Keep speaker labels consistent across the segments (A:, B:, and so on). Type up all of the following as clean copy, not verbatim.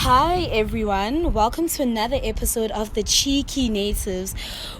A: Hi everyone, welcome to another episode of The Cheeky Natives.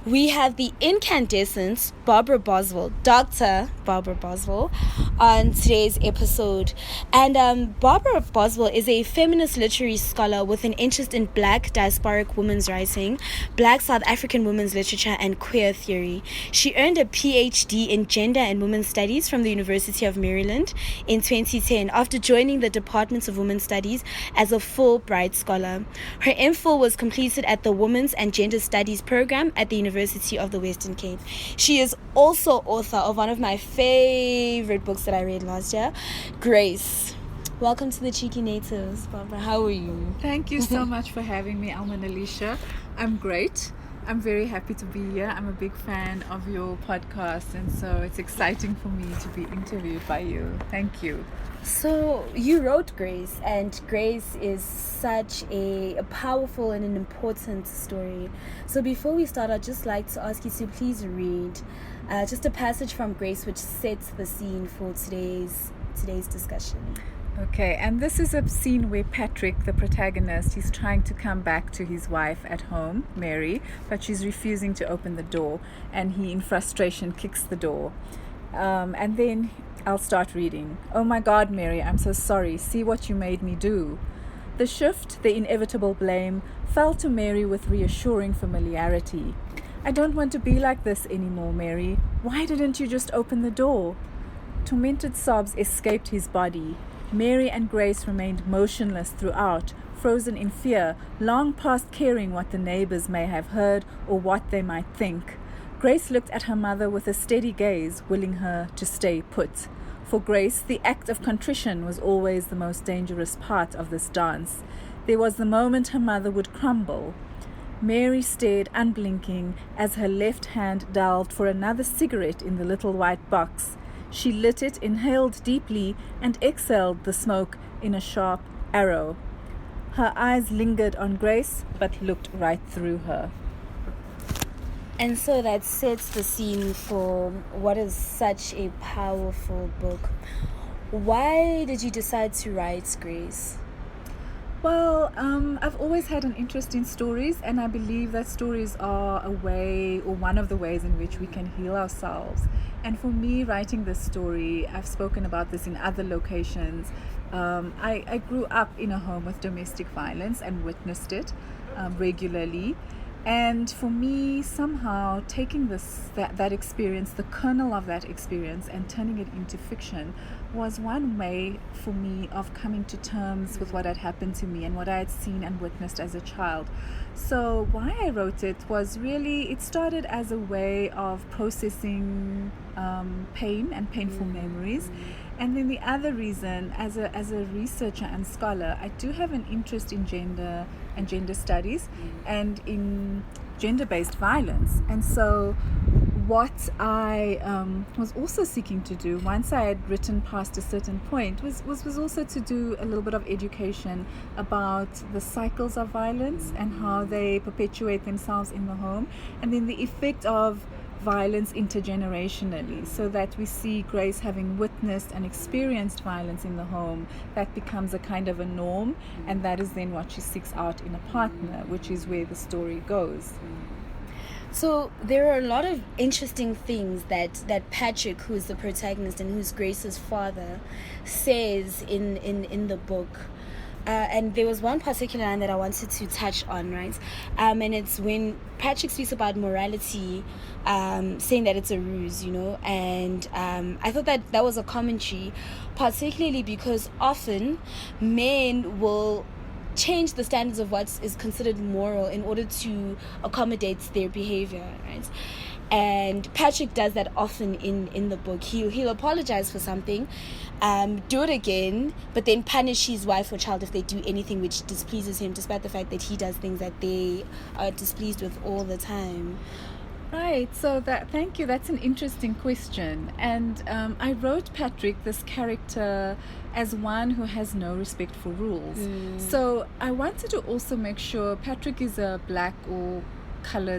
A: We have the incandescent Barbara Boswell, Dr. Barbara Boswell, on today's episode. And Barbara Boswell is a feminist literary scholar with an interest in Black diasporic women's writing, Black South African women's literature, and queer theory. She earned a Ph.D. in Gender and Women's Studies from the University of Maryland in 2010 after joining the Department of Women's Studies as a Fulbright scholar. Her MPhil was completed at the Women's and Gender Studies program at the University of the Western Cape. She is also author of one of my favorite books that I read last year, Grace. Welcome to the Cheeky Natives, Barbara. How are you?
B: Thank you so much for having me, Alma-Nalisha. I'm great. I'm very happy to be here. I'm a big fan of your podcast, and so it's exciting for me to be interviewed by you. Thank you.
A: So you wrote Grace, and Grace is such a powerful and an important story. So before we start, I'd just like to ask you to please read just a passage from Grace which sets the scene for today's discussion.
B: Okay, and this is a scene where Patrick, the protagonist, is trying to come back to his wife at home, Mary, but she's refusing to open the door, and he, in frustration, kicks the door. And then I'll start reading. "Oh my God, Mary, I'm so sorry. See what you made me do." The shift, the inevitable blame, fell to Mary with reassuring familiarity. "I don't want to be like this anymore, Mary. Why didn't you just open the door?" Tormented sobs escaped his body. Mary and Grace remained motionless throughout, frozen in fear, long past caring what the neighbors may have heard or what they might think. Grace looked at her mother with a steady gaze, willing her to stay put. For Grace, the act of contrition was always the most dangerous part of this dance. There was the moment her mother would crumble. Mary stared unblinking as her left hand delved for another cigarette in the little white box. She lit it, inhaled deeply, and exhaled the smoke in a sharp arrow. Her eyes lingered on Grace, but looked right through her.
A: And so that sets the scene for what is such a powerful book. Why did you decide to write Grace?
B: Well, I've always had an interest in stories, and I believe that stories are a way, or one of the ways in which we can heal ourselves. And for me, writing this story, I've spoken about this in other locations. I grew up in a home with domestic violence and witnessed it regularly. And for me, somehow taking that experience, the kernel of that experience, and turning it into fiction was one way for me of coming to terms with what had happened to me and what I had seen and witnessed as a child. So why I wrote it was really, it started as a way of processing pain and painful memories. And then the other reason, as a researcher and scholar, I do have an interest in gender and gender studies and in gender-based violence. And so what I was also seeking to do, once I had written past a certain point, was also to do a little bit of education about the cycles of violence and how they perpetuate themselves in the home, and then the effect of violence intergenerationally, so that we see Grace having witnessed and experienced violence in the home, that becomes a kind of a norm, and that is then what she seeks out in a partner, which is where the story goes.
A: So there are a lot of interesting things that Patrick, who is the protagonist and who's Grace's father, says in the book. And there was one particular line that I wanted to touch on, right? And it's when Patrick speaks about morality, saying that it's a ruse, and I thought that was a commentary, particularly because often men will change the standards of what is considered moral in order to accommodate their behavior, right? And Patrick does that often in the book. He'll apologize for something, do it again, but then punish his wife or child if they do anything which displeases him, despite the fact that he does things that they are displeased with all the time.
B: Right, so thank you. That's an interesting question. And I wrote Patrick, this character, as one who has no respect for rules. So I wanted to also make sure Patrick is a black or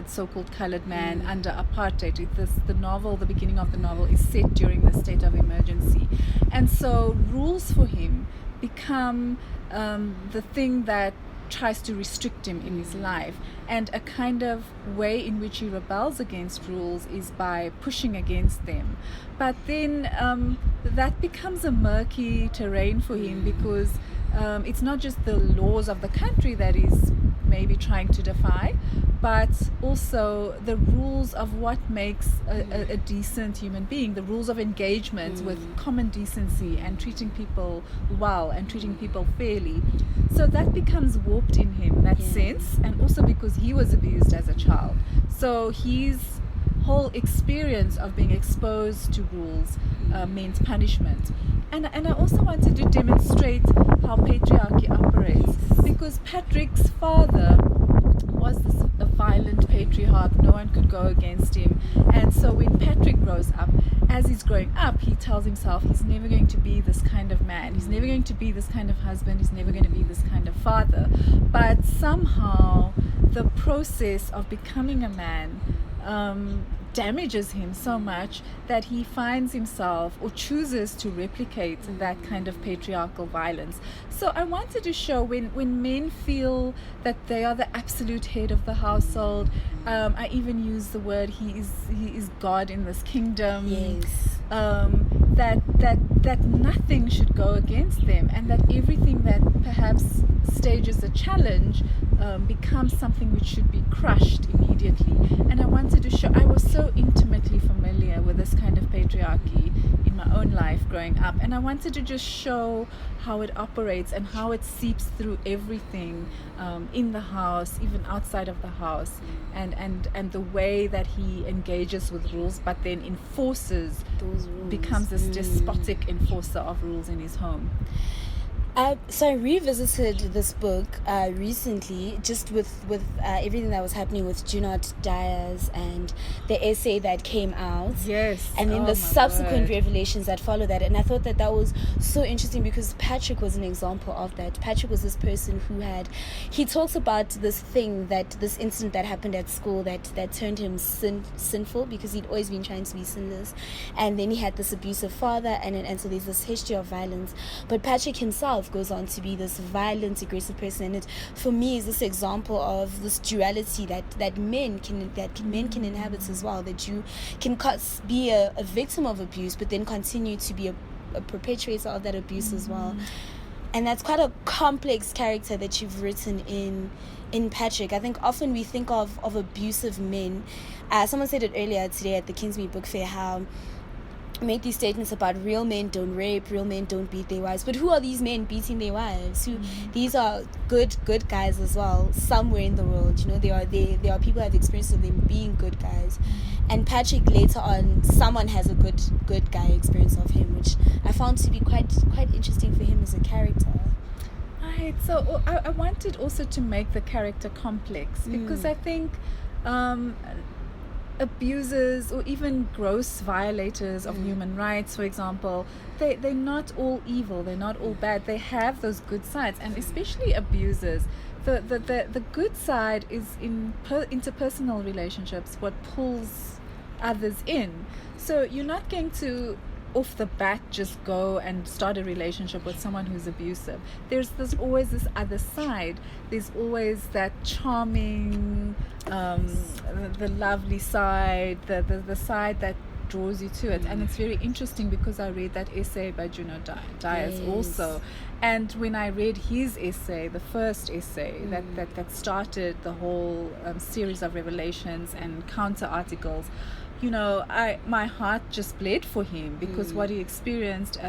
B: so-called colored man under apartheid. The beginning of the novel is set during the state of emergency. And so rules for him become the thing that tries to restrict him in his life. And a kind of way in which he rebels against rules is by pushing against them. But then that becomes a murky terrain for him, because it's not just the laws of the country that he's maybe trying to defy, but also the rules of what makes a decent human being, the rules of engagement with common decency and treating people well and treating people fairly. So that becomes warped in him, that sense, and also because he was abused as a child. So his whole experience of being exposed to rules meant punishment. And I also wanted to demonstrate how patriarchy operates, because Patrick's father was a violent patriarch. No one could go against him. And so when Patrick grows up, as he's growing up, he tells himself he's never going to be this kind of man. He's never going to be this kind of husband. He's never going to be this kind of father. But somehow the process of becoming a man damages him so much that he finds himself or chooses to replicate that kind of patriarchal violence. So I wanted to show when men feel that they are the absolute head of the household, I even use the word he is God in this kingdom.
A: Yes.
B: That nothing should go against them, and that everything that perhaps stages a challenge becomes something which should be crushed immediately. And I wanted to show, I was so intimately familiar with this kind of patriarchy in my own life growing up, and I wanted to just show how it operates and how it seeps through everything in the house, even outside of the house, and the way that he engages with rules but then enforces
A: Those rules.
B: becomes this despotic enforcer of rules in his home.
A: So I revisited this book recently, just with everything that was happening with Do Not Dias and the essay that came out.
B: Yes.
A: And then the subsequent revelations that follow that. And I thought that was so interesting, because Patrick was an example of that. Patrick was this person who he talks about this incident that happened at school that turned him sinful, because he'd always been trying to be sinless. And then he had this abusive father, and so there's this history of violence. But Patrick himself goes on to be this violent, aggressive person, and it for me is this example of this duality that men can inhabit as well. That you can be a victim of abuse, but then continue to be a perpetrator of that abuse as well. And that's quite a complex character that you've written in Patrick. I think often we think of abusive men. Someone said it earlier today at the Kingsmead Book Fair, how make these statements about real men don't rape, real men don't beat their wives. But who are these men beating their wives? These are good guys as well, somewhere in the world. There are people who have experience of them being good guys. And Patrick, later on, someone has a good guy experience of him, which I found to be quite interesting for him as a character.
B: Right. So I wanted also to make the character complex, because I think abusers or even gross violators of human rights, for example, they're not all evil, they're not all bad. They have those good sides, and especially abusers. The good side is in interpersonal relationships, what pulls others in. So you're not going to off the bat just go and start a relationship with someone who's abusive. There's always this other side. There's always that charming, the lovely side, the side that draws you to it. And it's very interesting, because I read that essay by Do Not Dias also, and when I read his essay, the first essay that started the whole series of revelations and counter articles, my heart just bled for him, because what he experienced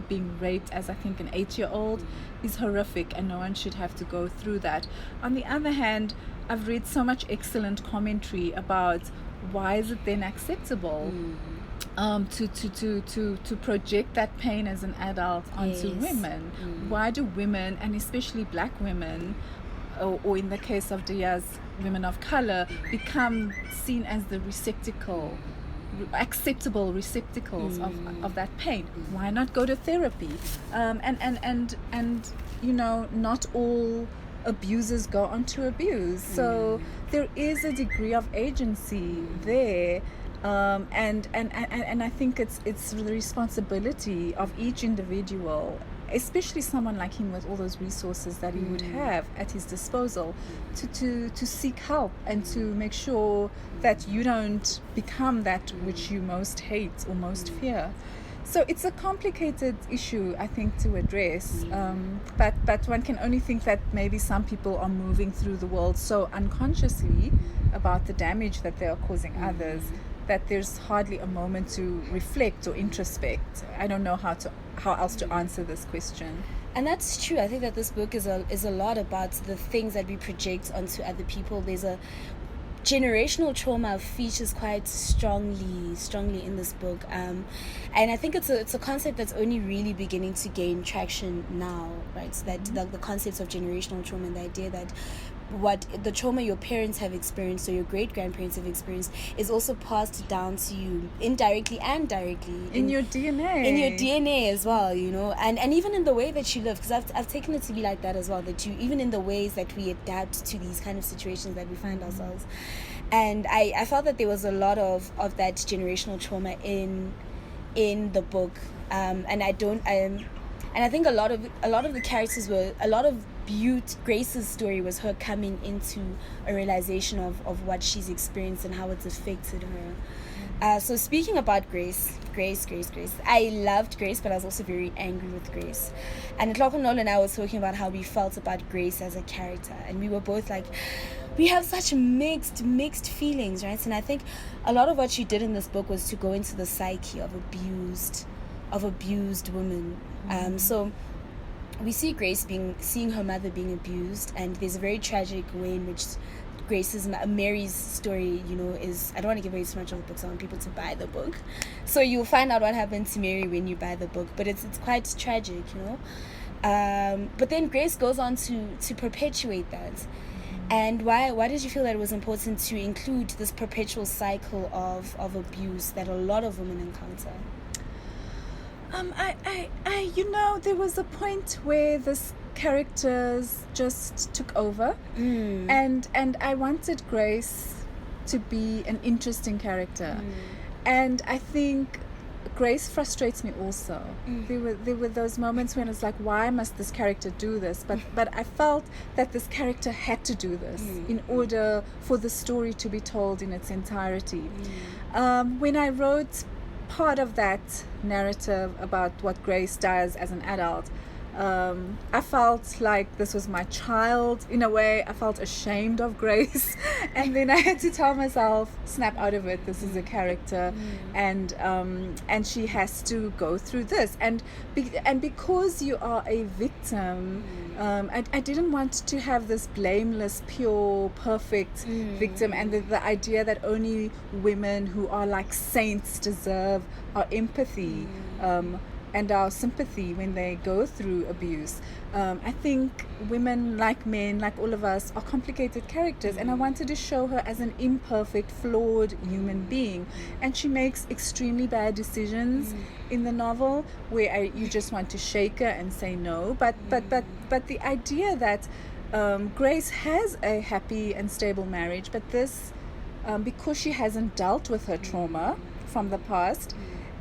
B: being raped as, I think, an 8-year-old is horrific, and no one should have to go through that. On the other hand, I've read so much excellent commentary about why is it then acceptable to project that pain as an adult onto women. Why do women, and especially black women, or in the case of Diaz, women of color, become seen as the acceptable receptacles of that pain? Why not go to therapy? And not all abusers go on to abuse. So there is a degree of agency there. And I think it's the responsibility of each individual especially someone like him with all those resources that he would have at his disposal, to seek help and to make sure that you don't become that which you most hate or most fear. So it's a complicated issue, I think, to address. But one can only think that maybe some people are moving through the world so unconsciously about the damage that they are causing others that there's hardly a moment to reflect or introspect. I don't know how else to answer this question.
A: And that's true. I think that this book is a lot about the things that we project onto other people. There's a generational trauma features quite strongly in this book, and I think it's a concept that's only really beginning to gain traction now, right? So that the concepts of generational trauma and the idea that what the trauma your parents have experienced or your great-grandparents have experienced is also passed down to you indirectly and directly
B: in your DNA
A: as well, and even in the way that you live, because I've taken it to be like that as well, that you, even in the ways that we adapt to these kind of situations that we find ourselves. And I felt that there was a lot of that generational trauma in the book, and I think a lot of the characters were Grace's story was her coming into a realization of what she's experienced and how it's affected her. So speaking about Grace, I loved Grace, but I was also very angry with Grace. And Nola and I was talking about how we felt about Grace as a character, and we were both like, we have such mixed feelings, right? And I think a lot of what she did in this book was to go into the psyche of abused women. So we see Grace seeing her mother being abused, and there's a very tragic way in which Mary's story, is, I don't want to give away too much of the book, so I want people to buy the book. So you'll find out what happened to Mary when you buy the book, but it's quite tragic, But then Grace goes on to perpetuate that. And why did you feel that it was important to include this perpetual cycle of abuse that a lot of women encounter?
B: There was a point where this characters just took over, and I wanted Grace to be an interesting character, and I think Grace frustrates me also. There were those moments when it's like, why must this character do this? But I felt that this character had to do this in order for the story to be told in its entirety. When I wrote part of that narrative about what Grace does as an adult, I felt like this was my child in a way. I felt ashamed of Grace, and then I had to tell myself, snap out of it, this is a character, and she has to go through this, and because you are a victim, I didn't want to have this blameless, pure, perfect victim, and the idea that only women who are like saints deserve our empathy and our sympathy when they go through abuse. I think women, like men, like all of us, are complicated characters, and I wanted to show her as an imperfect, flawed human being, and she makes extremely bad decisions in the novel where you just want to shake her and say no, but the idea that Grace has a happy and stable marriage, but this because she hasn't dealt with her trauma from the past,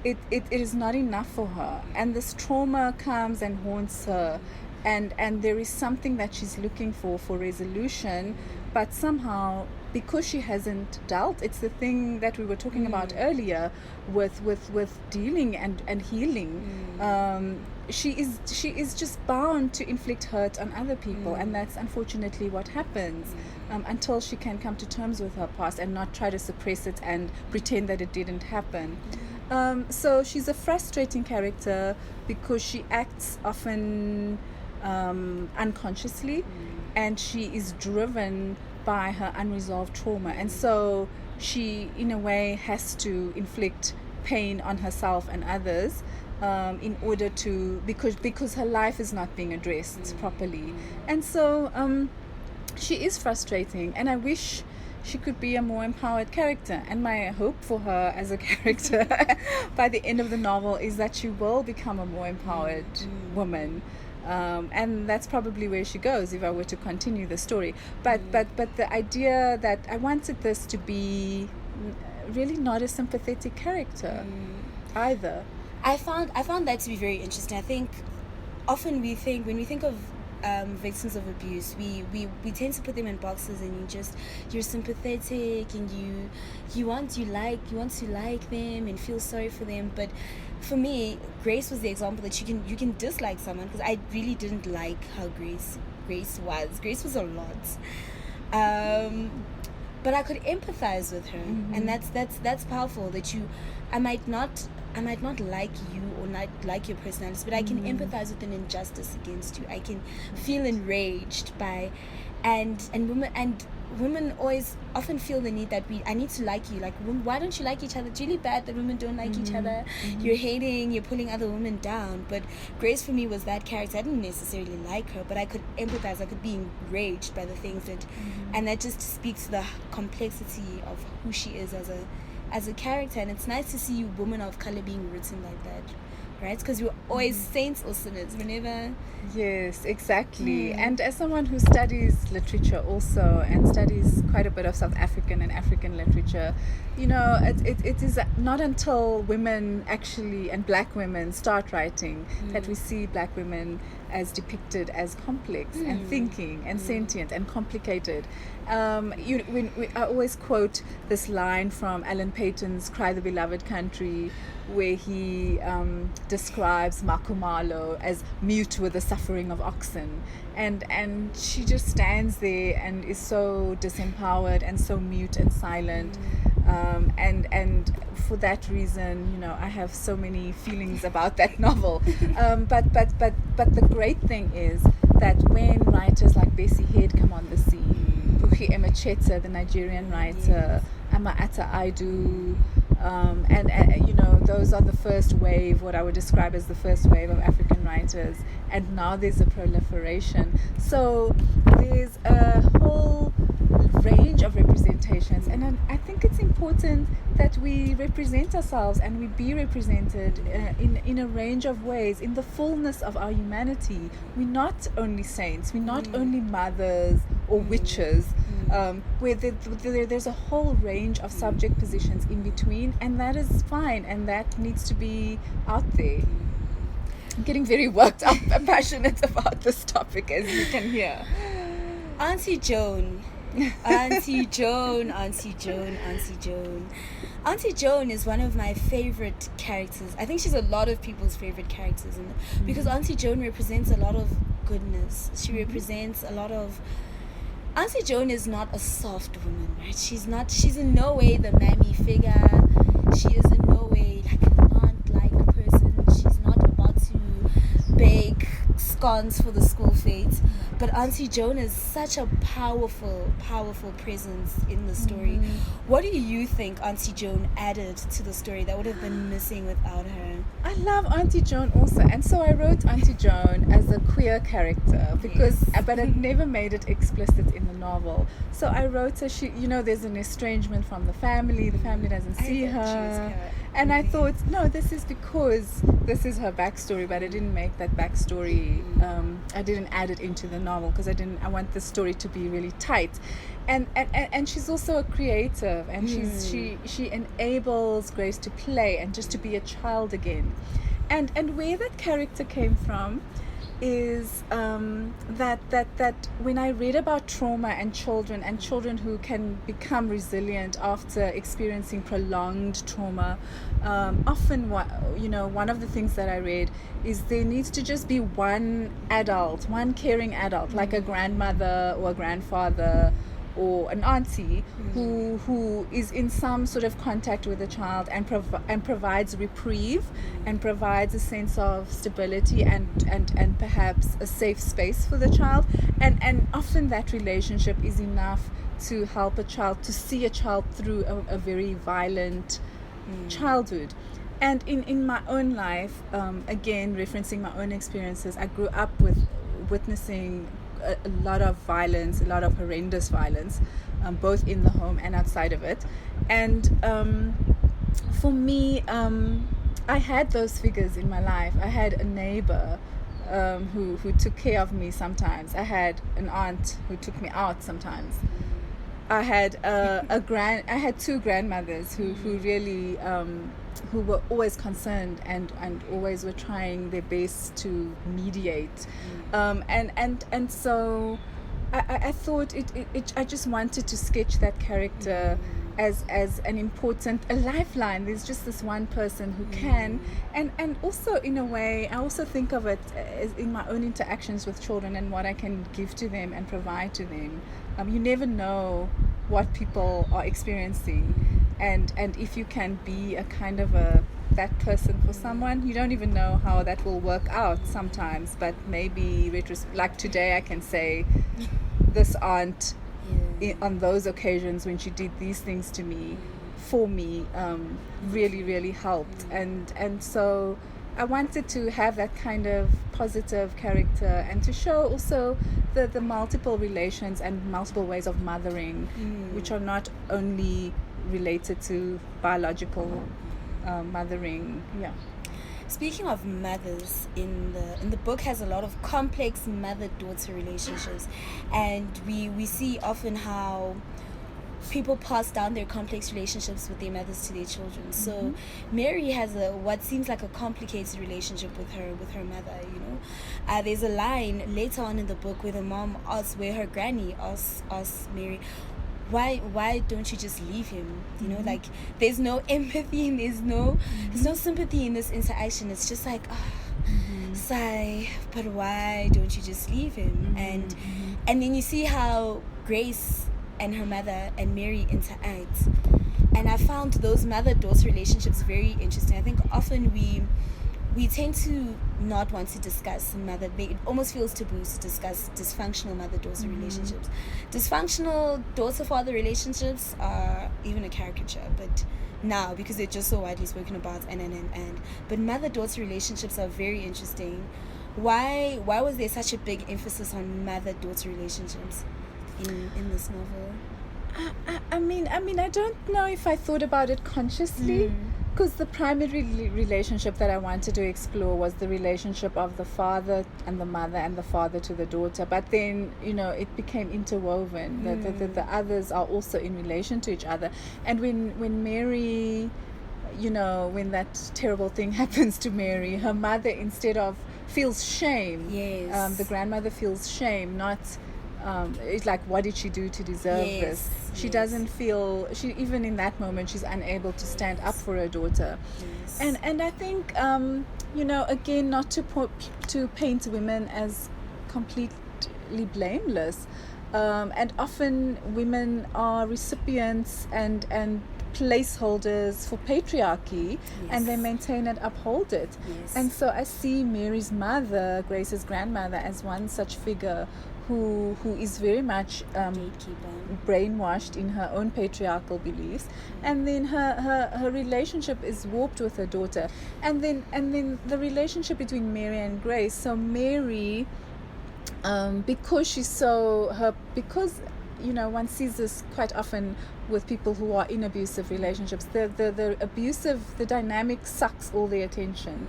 B: it is not enough for her, and this trauma comes and haunts her, and there is something that she's looking for resolution, but somehow, because she hasn't dealt, it's the thing that we were talking about earlier with dealing and healing. She is just bound to inflict hurt on other people, and that's unfortunately what happens until she can come to terms with her past and not try to suppress it and pretend that it didn't happen. So she's a frustrating character because she acts often unconsciously, and she is driven by her unresolved trauma, and so she in a way has to inflict pain on herself and others in order to, because her life is not being addressed properly, and so she is frustrating, and I wish she could be a more empowered character, and my hope for her as a character by the end of the novel is that she will become a more empowered woman, and that's probably where she goes if I were to continue the story, but the idea that I wanted this to be really not a sympathetic character either.
A: I found that to be very interesting. I think often when we think of victims of abuse, we tend to put them in boxes, and you're sympathetic, and you want to like them and feel sorry for them. But for me, Grace was the example that you can dislike someone, because I really didn't like how Grace was. Grace was a lot. But I could empathize with her, and that's powerful. That I might not like you or not like your personality, but I can empathize with an injustice against you. I can feel enraged by, and women always often feel the need that I need to like you. Like, why don't you like each other? It's really bad that women don't like each other. You're pulling other women down. But Grace for me was that character. I didn't necessarily like her, but I could empathize. I could be enraged by the things that, and that just speaks to the complexity of who she is as a character. And it's nice to see women of color being written like that, right? Because we're always saints or sinners whenever.
B: Yes, exactly. And as someone who studies literature also, and studies quite a bit of South African and African literature, it is not until women actually, and black women, start writing that we see black women as depicted as complex and thinking and sentient and complicated. I always quote this line from Alan Paton's Cry the Beloved Country, where he describes Makumalo as mute with the suffering of oxen, and she just stands there and is so disempowered and so mute and silent, and for that reason, I have so many feelings about that novel. But the great thing is that when writers like Bessie Head come on the scene, Buchi Emecheta, the Nigerian writer, Ama-Ata Aidu, and those are the first wave, what I would describe as the first wave of African writers, and now there's a proliferation. So there's a whole range of representations, and I think it's important that we represent ourselves and we be represented in a range of ways, in the fullness of our humanity. We're not only saints, we're not only mothers or witches, where there's a whole range of subject positions in between, and that is fine, and that needs to be out there. I'm getting very worked up and passionate about this topic, as you can hear.
A: Auntie Joan is one of my favorite characters. I think she's a lot of people's favorite characters, because Auntie Joan represents a lot of goodness. She represents a lot of. Auntie Joan is not a soft woman, right? She's in no way the mammy figure. She is in no way like an aunt-like person. She's not about to bake scones for the school fete. But Auntie Joan is such a powerful presence in the story. What do you think Auntie Joan added to the story that would have been missing without her?
B: I love Auntie Joan also, and so I wrote Auntie Joan as a queer character but I never made it explicit in the novel. So I wrote her. There's an estrangement from the family. The family doesn't see her. And I thought, no, this is because this is her backstory, but I didn't make that backstory. I didn't add it into the novel because I want the story to be really tight. And she's also a creative, and she enables Grace to play and just to be a child again. And where that character came from is that when I read about trauma and children who can become resilient after experiencing prolonged trauma, often one of the things that I read is there needs to just be one caring adult, like a grandmother or a grandfather or an auntie who is in some sort of contact with the child and provides reprieve and provides a sense of stability and perhaps a safe space for the child, and often that relationship is enough to help a child to see a child through a very violent childhood. And in my own life, again referencing my own experiences, I grew up with witnessing a lot of violence, a lot of horrendous violence, both in the home and outside of it. And for me, I had those figures in my life. I had a neighbor who took care of me sometimes. I had an aunt who took me out sometimes. I had I had two grandmothers who really who were always concerned and always were trying their best to mediate. And so I thought I just wanted to sketch that character as an important, a lifeline. There's just this one person who can, and also in a way I also think of it as in my own interactions with children and what I can give to them and provide to them. You never know what people are experiencing, and if you can be a kind of that person for someone, you don't even know how that will work out sometimes, but maybe like today I can say this aunt on those occasions when she did these things to me, for me, really, really helped. And so I wanted to have that kind of positive character and to show also the multiple relations and multiple ways of mothering, which are not only related to biological mothering.
A: Speaking of mothers, in the book has a lot of complex mother-daughter relationships, and we see often how people pass down their complex relationships with their mothers to their children. So Mary has what seems like a complicated relationship with her mother. There's a line later on in the book where the mom asks, where her granny asks Mary, why don't you just leave him? Like there's no empathy and there's no sympathy in this interaction. It's just like, sigh, but why don't you just leave him? And then you see how Grace and her mother and Mary interact, and I found those mother-daughter relationships very interesting. I think often we tend to not want to discuss it almost feels taboo to discuss dysfunctional mother-daughter relationships. Dysfunctional daughter-father relationships are even a caricature, but now, because they're just so widely spoken about, and but mother-daughter relationships are very interesting. Why was there such a big emphasis on mother-daughter relationships in this novel?
B: I mean, I don't know if I thought about it consciously, because the primary relationship that I wanted to explore was the relationship of the father and the mother and the father to the daughter. But then, it became interwoven. The others are also in relation to each other. And when Mary, when that terrible thing happens to Mary, her mother instead of feels shame.
A: Yes.
B: The grandmother feels shame, not... it's like, what did she do to deserve this? She doesn't feel, even in that moment, she's unable to stand up for her daughter. And I think, again, not to paint women as completely blameless. And often women are recipients and placeholders for patriarchy, and they maintain and uphold it. And so I see Mary's mother, Grace's grandmother, as one such figure who is very much brainwashed in her own patriarchal beliefs, and then her relationship is warped with her daughter, and then the relationship between Mary and Grace. So Mary, because one sees this quite often with people who are in abusive relationships. The dynamic sucks all their attention,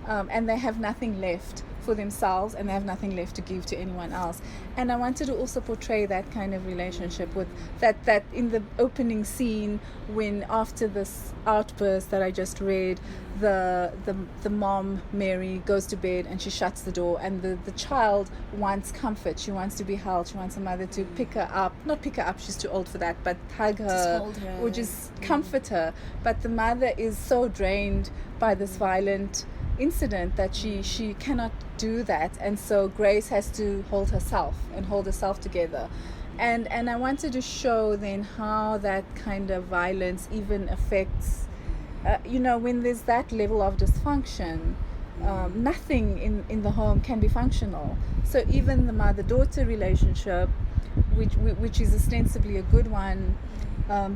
B: and they have nothing left for themselves, and they have nothing left to give to anyone else. And I wanted to also portray that kind of relationship with that in the opening scene, when after this outburst that I just read, the mom Mary goes to bed and she shuts the door, and the child wants comfort. She wants to be held. She wants her mother to not pick her up, she's too old for that, but hug her,
A: hold her,
B: or just comfort her. But the mother is so drained by this violent incident that she cannot do that, and so Grace has to hold herself together. And I wanted to show then how that kind of violence even affects when there's that level of dysfunction, nothing in the home can be functional. So even the mother-daughter relationship, which is ostensibly a good one,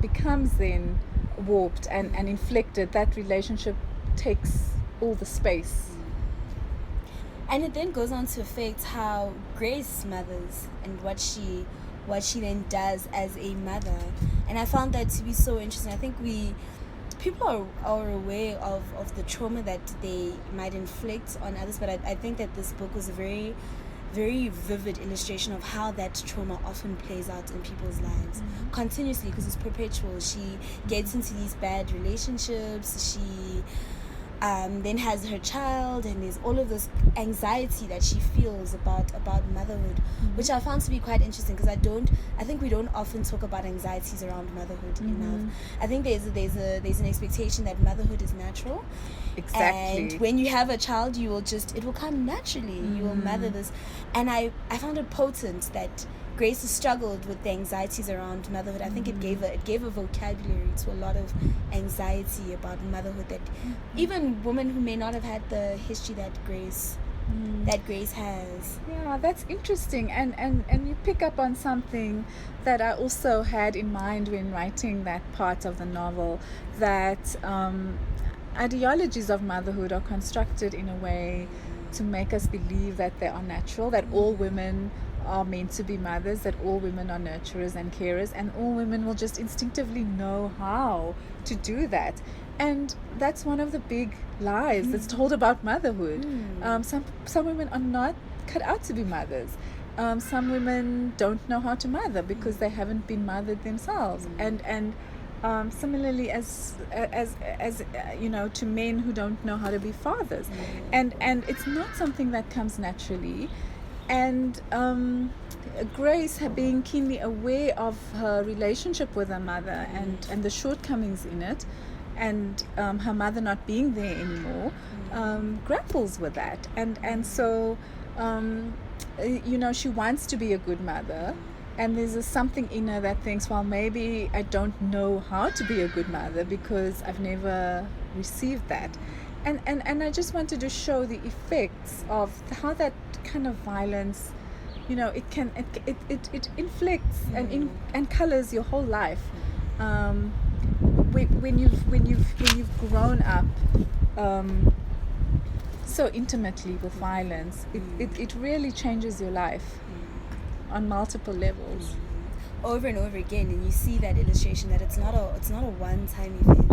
B: becomes then warped and inflicted. That relationship takes all the space.
A: And it then goes on to affect how Grace mothers and what she then does as a mother. And I found that to be so interesting. I think people are aware of the trauma that they might inflict on others, but I think that this book was a very, very vivid illustration of how that trauma often plays out in people's lives continuously, because it's perpetual. She gets into these bad relationships, she then has her child, and there's all of this anxiety that she feels about motherhood, which I found to be quite interesting, because I think we don't often talk about anxieties around motherhood enough. I think there's an expectation that motherhood is natural.
B: Exactly.
A: And when you have a child, it will come naturally. You will mother this. And I found it potent that Grace has struggled with the anxieties around motherhood. I think it gave a vocabulary to a lot of anxiety about motherhood that even women who may not have had the history that Grace has.
B: Yeah, that's interesting, and you pick up on something that I also had in mind when writing that part of the novel, that ideologies of motherhood are constructed in a way to make us believe that they are natural, that all women are meant to be mothers, that all women are nurturers and carers, and all women will just instinctively know how to do that. And that's one of the big lies that's told about motherhood. Some women are not cut out to be mothers. Some women don't know how to mother because they haven't been mothered themselves. And similarly as you know, to men who don't know how to be fathers. And it's not something that comes naturally. And Grace, being keenly aware of her relationship with her mother and the shortcomings in it, and her mother not being there anymore, grapples with that. And so, you know, she wants to be a good mother, and there's something in her that thinks, well, maybe I don't know how to be a good mother because I've never received that. And I just wanted to show the effects of how that kind of violence, you know, it inflicts and colors your whole life. When you've grown up so intimately with violence, it really changes your life on multiple levels.
A: Over and over again, and you see that illustration that it's not a one-time event.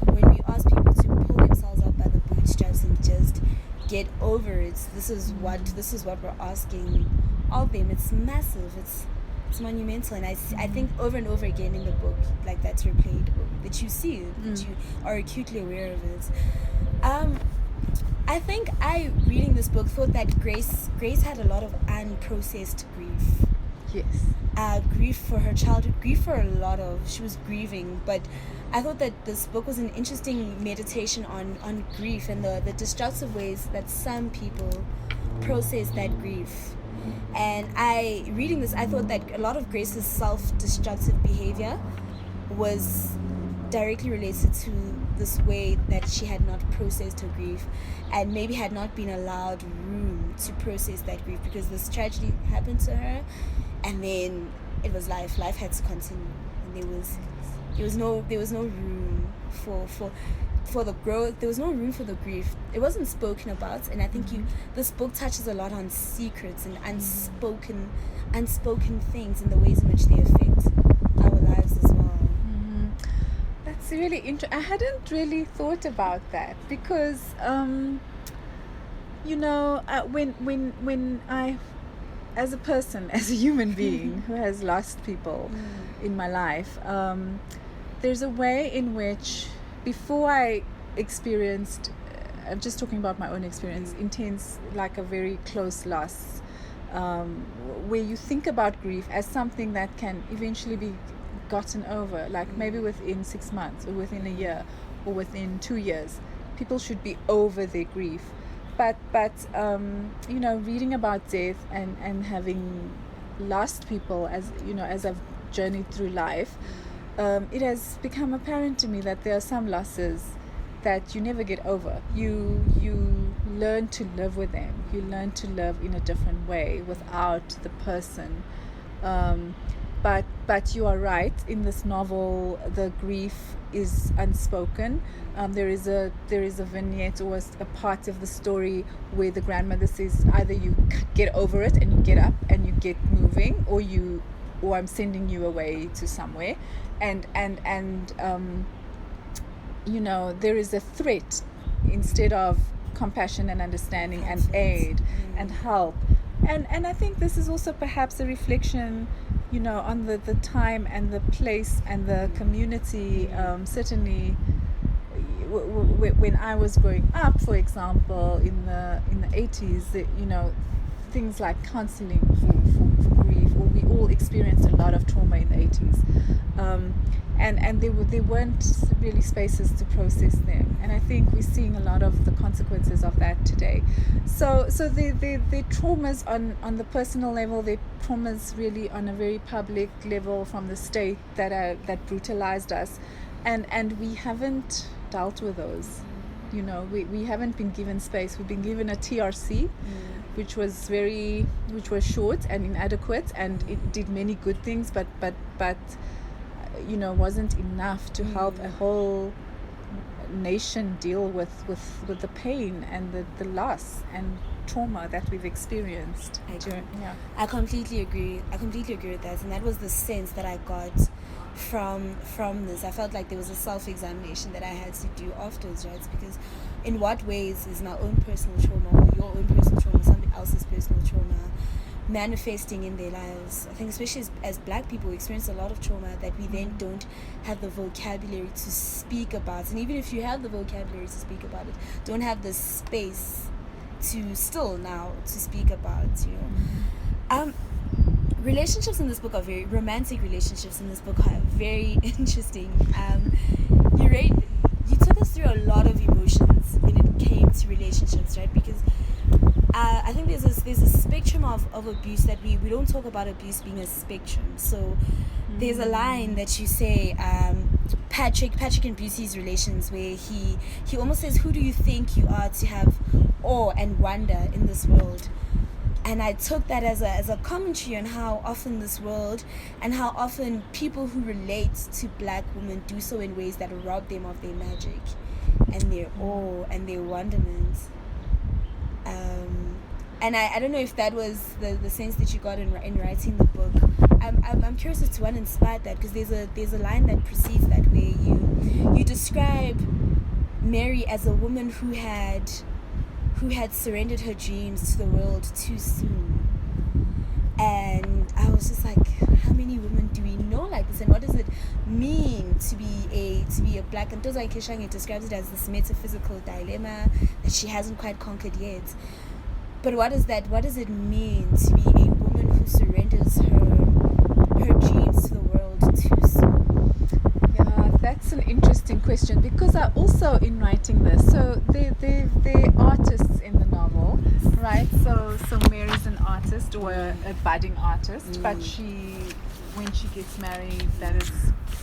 A: When we ask people to pull themselves up by the bootstraps and just get over it, this is what we're asking of them. It's massive. It's monumental, and I think over and over again in the book, like, that's replayed, that you see it, that you are acutely aware of it. I think reading this book, thought that Grace had a lot of unprocessed grief.
B: Yes.
A: Grief for her childhood, grief for she was grieving, but I thought that this book was an interesting meditation on grief and the destructive ways that some people process that grief. And reading this, I thought that a lot of Grace's self-destructive behavior was directly related to this way that she had not processed her grief, and maybe had not been allowed room to process that grief, because this tragedy happened to her, and then it was life had to continue, and there was no room for the growth. There was no room for the grief. It wasn't spoken about, and I think this book touches a lot on secrets and unspoken things and the ways in which they affect our lives as well.
B: That's really interesting. I hadn't really thought about that, because you know, when I, as a person, as a human being who has lost people in my life, there's a way in which, before I experienced, I'm just talking about my own experience, intense, like a very close loss, where you think about grief as something that can eventually be gotten over, like maybe within 6 months, or within a year, or within 2 years. People should be over their grief. But you know, reading about death and having lost people, as you know, as I've journeyed through life, it has become apparent to me that there are some losses that you never get over. You learn to live with them. You learn to live in a different way without the person. But you are right. In this novel, the grief is unspoken. There is a vignette, or a part of the story where the grandmother says, either you get over it and you get up and you get moving, or I'm sending you away to somewhere, and you know, there is a threat instead of compassion and understanding and aid and help And I think this is also perhaps a reflection, on the time and the place and the community. Certainly, when I was growing up, for example, in the 80s, things like counseling for grief, or we all experienced a lot of trauma in the 80s. And there weren't really spaces to process them, and I think we're seeing a lot of the consequences of that today. So the traumas on the personal level, the traumas really on a very public level from the state that brutalized us, and we haven't dealt with those. We haven't been given space. We've been given a TRC, which was short and inadequate, and it did many good things, but wasn't enough to help a whole nation deal with the pain and the loss and trauma that we've experienced.
A: I completely agree with that, and that was the sense that I got from this. I felt like there was a self-examination that I had to do afterwards, right? Because in what ways is my own personal trauma, or your own personal trauma, somebody else's personal trauma, manifesting in their lives? I think especially as Black people, we experience a lot of trauma that we then don't have the vocabulary to speak about, and even if you have the vocabulary to speak about it, don't have the space to speak about. Relationships in this book are romantic relationships in this book are very interesting. You took us through a lot of emotions when it came to relationships, right? Because I think there's a spectrum of abuse that we don't talk about abuse being a spectrum. So there's a line that you say, Patrick and Busey's relations, where he almost says, who do you think you are to have awe and wonder in this world? And I took that as a commentary on how often this world and how often people who relate to Black women do so in ways that rob them of their magic and their awe and their wonderment. And I don't know if that was the sense that you got in writing the book. I'm curious as to what inspired that, because there's a line that precedes that where you describe Mary as a woman who had surrendered her dreams to the world too soon. And I was just like, how many women do we know like this, and what does it mean to be a Black? And Toza Keshange describes it as this metaphysical dilemma that she hasn't quite conquered yet. But what does it mean to be a woman who surrenders her dreams to the world too soon?
B: Yeah, that's an interesting question, because I also, in writing this, so they're artists in the novel, right? So Mary's an artist, or a budding artist, but when she gets married, that is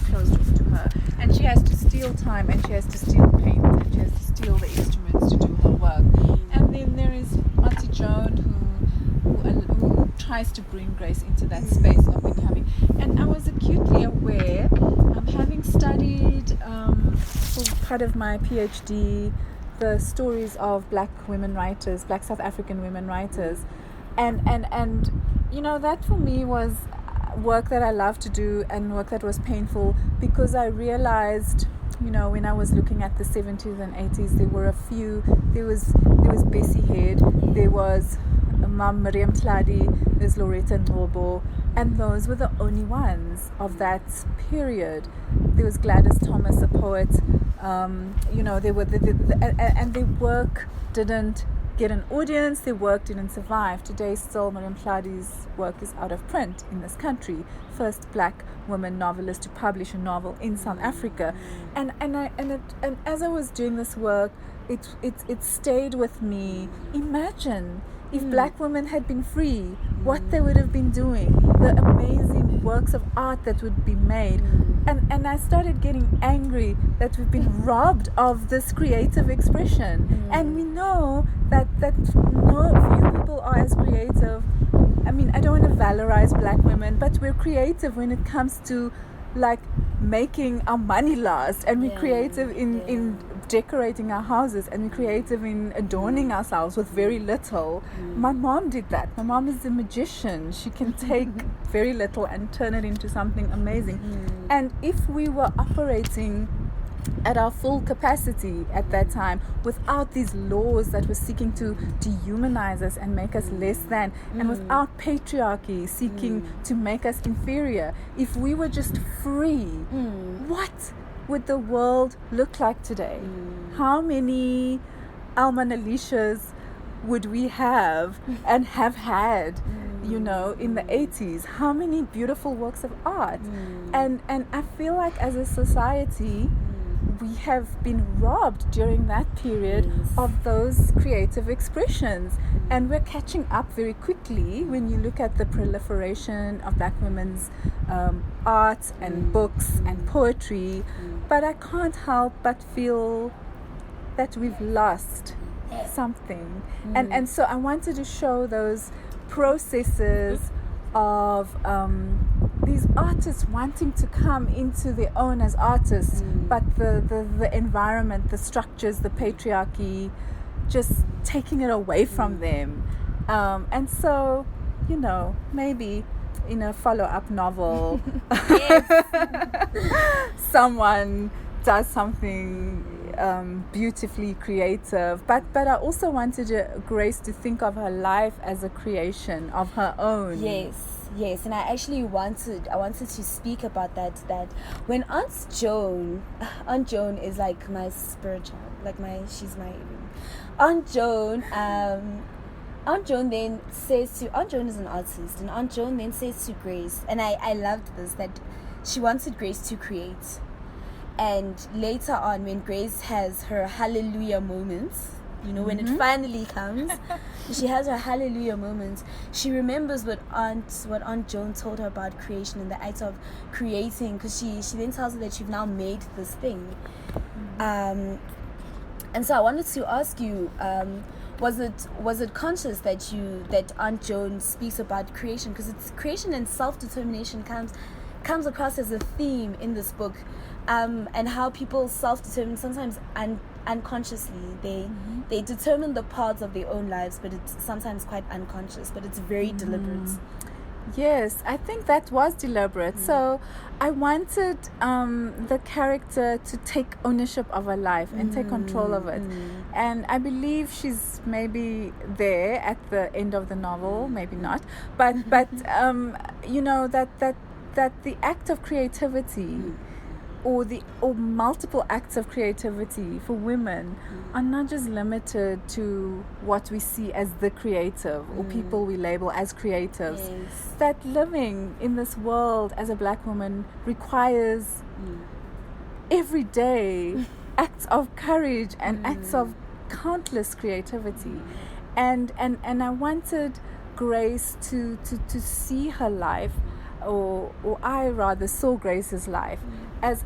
B: closed off to her, and she has to steal time, and she has to steal paint, and she has to steal the instruments to do her work. And then there is Auntie Joan who tries to bring Grace into that space of becoming. And I was acutely aware, having studied for part of my Ph.D. the stories of Black women writers, Black South African women writers, and that for me was work that I love to do, and work that was painful, because I realized, when I was looking at the 70s and 80s, there were a few. There was Bessie Head, there was Mam Miriam Tladi, there's Loretta Nobo, and those were the only ones of that period. There was Gladys Thomas, a poet. They were and their work didn't get an audience. Their work didn't survive. Today, still, Miriam Tladi's work is out of print in this country. First Black woman novelist to publish a novel in South Africa, and as I was doing this work, it stayed with me. Imagine if Black women had been free, what they would have been doing, the amazing works of art that would be made. And I started getting angry that we've been robbed of this creative expression. And we know that few people are as creative. I mean, I don't want to valorize Black women, but we're creative when it comes to like making our money last, and we're creative in decorating our houses, and we're creative in adorning ourselves with very little. My mom did that. My mom is a magician. She can take very little and turn it into something amazing. And if we were operating at our full capacity at that time, without these laws that were seeking to dehumanize us and make us less than, and without patriarchy seeking to make us inferior. If we were just free, what would the world look like today? How many Alma-Nalishas would we have and have had, you know, in the 80s? How many beautiful works of art? And I feel like as a society, we have been robbed during that period of those creative expressions. And we're catching up very quickly when you look at the proliferation of Black women's art and books and poetry. But I can't help but feel that we've lost something. And so I wanted to show those processes of these artists wanting to come into their own as artists, but the environment, the structures, the patriarchy just taking it away from them. And so, you know, maybe in a follow-up novel someone does something beautifully creative, but I also wanted Grace to think of her life as a creation of her own.
A: Yes, and I actually wanted to speak about that when Aunt Joan is like my spirit child, like she's my Aunt Joan. Aunt Joan then says to Aunt Joan is an artist, and Aunt Joan then says to Grace, and I loved this, that she wanted Grace to create. And later on, when Grace has her hallelujah moments, you know, when it finally comes, she has her hallelujah moments. She remembers what Aunt Joan told her about creation and the act of creating, because she then tells her that you've now made this thing. And so I wanted to ask you, was it conscious that Aunt Joan speaks about creation, because it's creation and self-determination comes across as a theme in this book, and how people self-determine sometimes unconsciously. They determine the parts of their own lives, but it's sometimes quite unconscious, but it's very deliberate.
B: Yes, I think that was deliberate. So I wanted the character to take ownership of her life and take control of it. And I believe she's maybe there at the end of the novel, maybe not. But you know, that the act of creativity or multiple acts of creativity for women are not just limited to what we see as the creative or people we label as creatives. That living in this world as a Black woman requires every day acts of courage and acts of countless creativity. And I wanted Grace to see her life, or I rather saw Grace's life as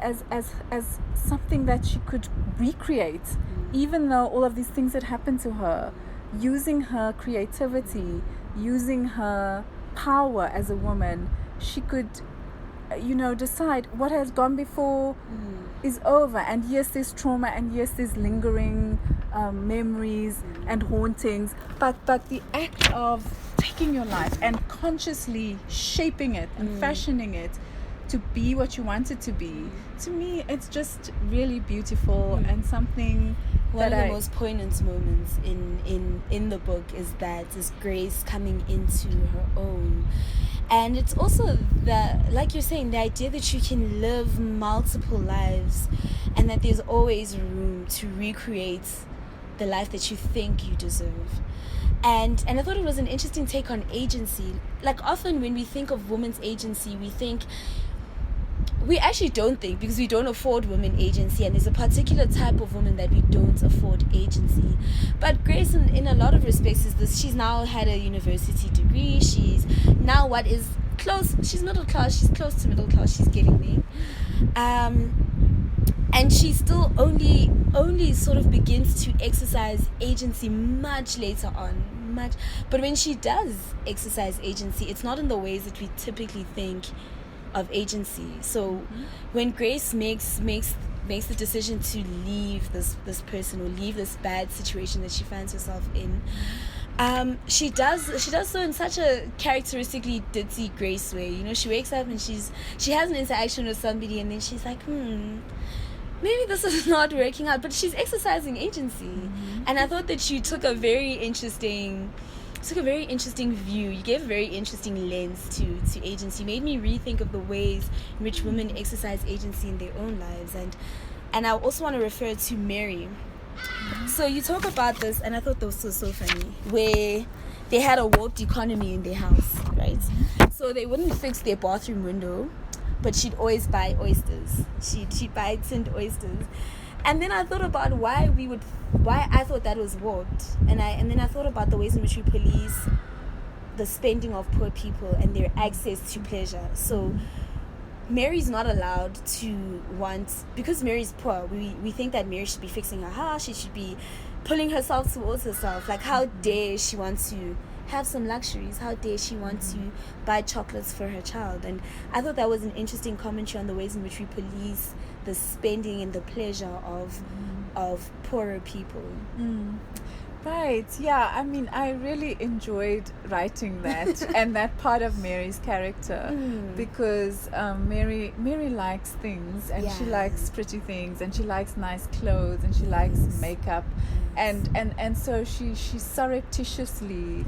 B: something that she could recreate, even though all of these things had happened to her, using her creativity, using her power as a woman. She could, you know, decide what has gone before is over, and yes, there's trauma, and yes, there's lingering memories and hauntings, but the act of taking your life and consciously shaping it and fashioning it to be what you want it to be, to me it's just really beautiful and something.
A: One of the most poignant moments in the book is Grace coming into her own. And it's also like you're saying, the idea that you can live multiple lives and that there's always room to recreate the life that you think you deserve. And I thought it was an interesting take on agency. Like, often when we think of women's agency, we actually don't think, because we don't afford women agency, and there's a particular type of woman that we don't afford agency. But Grace, in a lot of respects, is this: she's now had a university degree, she's now she's middle class, she's close to middle class, she's getting there, and she still only sort of begins to exercise agency much later on. But when she does exercise agency, it's not in the ways that we typically think of agency. So when Grace makes the decision to leave this person, or leave this bad situation that she finds herself in, she does so in such a characteristically ditzy Grace way. You know, she wakes up and she has an interaction with somebody, and then she's like, maybe this is not working out, but she's exercising agency. And I thought that you took a very interesting view. You gave a very interesting lens to agency. You made me rethink of the ways in which women exercise agency in their own lives. And I also want to refer to Mary. So you talk about this, and I thought this was so funny, where they had a warped economy in their house, right? So they wouldn't fix their bathroom window, but she'd always buy oysters. She'd buy tinned oysters. And then I thought about why I thought that was warped. And then I thought about the ways in which we police the spending of poor people and their access to pleasure. So Mary's not allowed to want, because Mary's poor, we think that Mary should be fixing her house, she should be pulling herself towards herself. Like, how dare she want to have some luxuries? How dare she want to buy chocolates for her child? And I thought that was an interesting commentary on the ways in which we police the spending and the pleasure of poorer people.
B: Right, yeah. I mean, I really enjoyed writing that and that part of Mary's character because Mary likes things, and she likes pretty things, and she likes nice clothes, and she likes makeup, and so she surreptitiously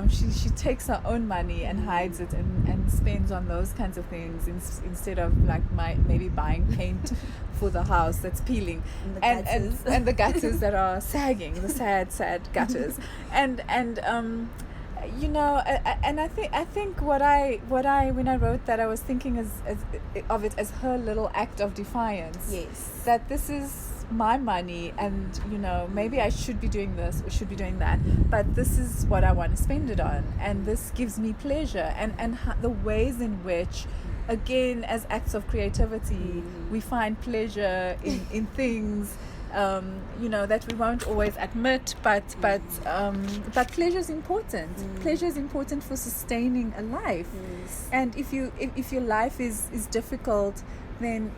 B: she takes her own money and hides it and spends on those kinds of things instead of like maybe buying paint for the house that's peeling, and the gutters that are sagging, the sad gutters, and you know, and I think what I when I wrote that, I was thinking of it as her little act of defiance.
A: Yes,
B: that this is my money, and you know, maybe I should be doing this or should be doing that, but this is what I want to spend it on, and this gives me pleasure, and the ways in which, again, as acts of creativity, we find pleasure in things, you know, that we won't always admit, but pleasure is important. Pleasure is important for sustaining a life. And if your life is difficult, then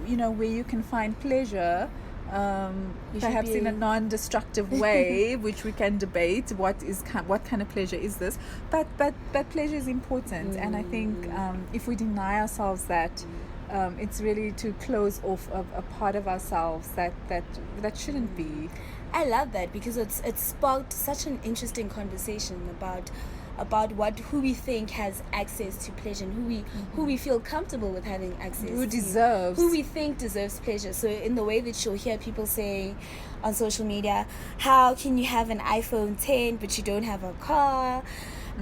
B: you know where you can find pleasure, perhaps in a non-destructive way, which we can debate what kind of pleasure is this, but pleasure is important. And I think if we deny ourselves that, it's really to close off a part of ourselves that shouldn't be.
A: I love that, because it sparked such an interesting conversation about who we think has access to pleasure, and who we feel comfortable with having access to, who we think deserves pleasure. So in the way that you'll hear people saying on social media, how can you have an iPhone 10 but you don't have a car?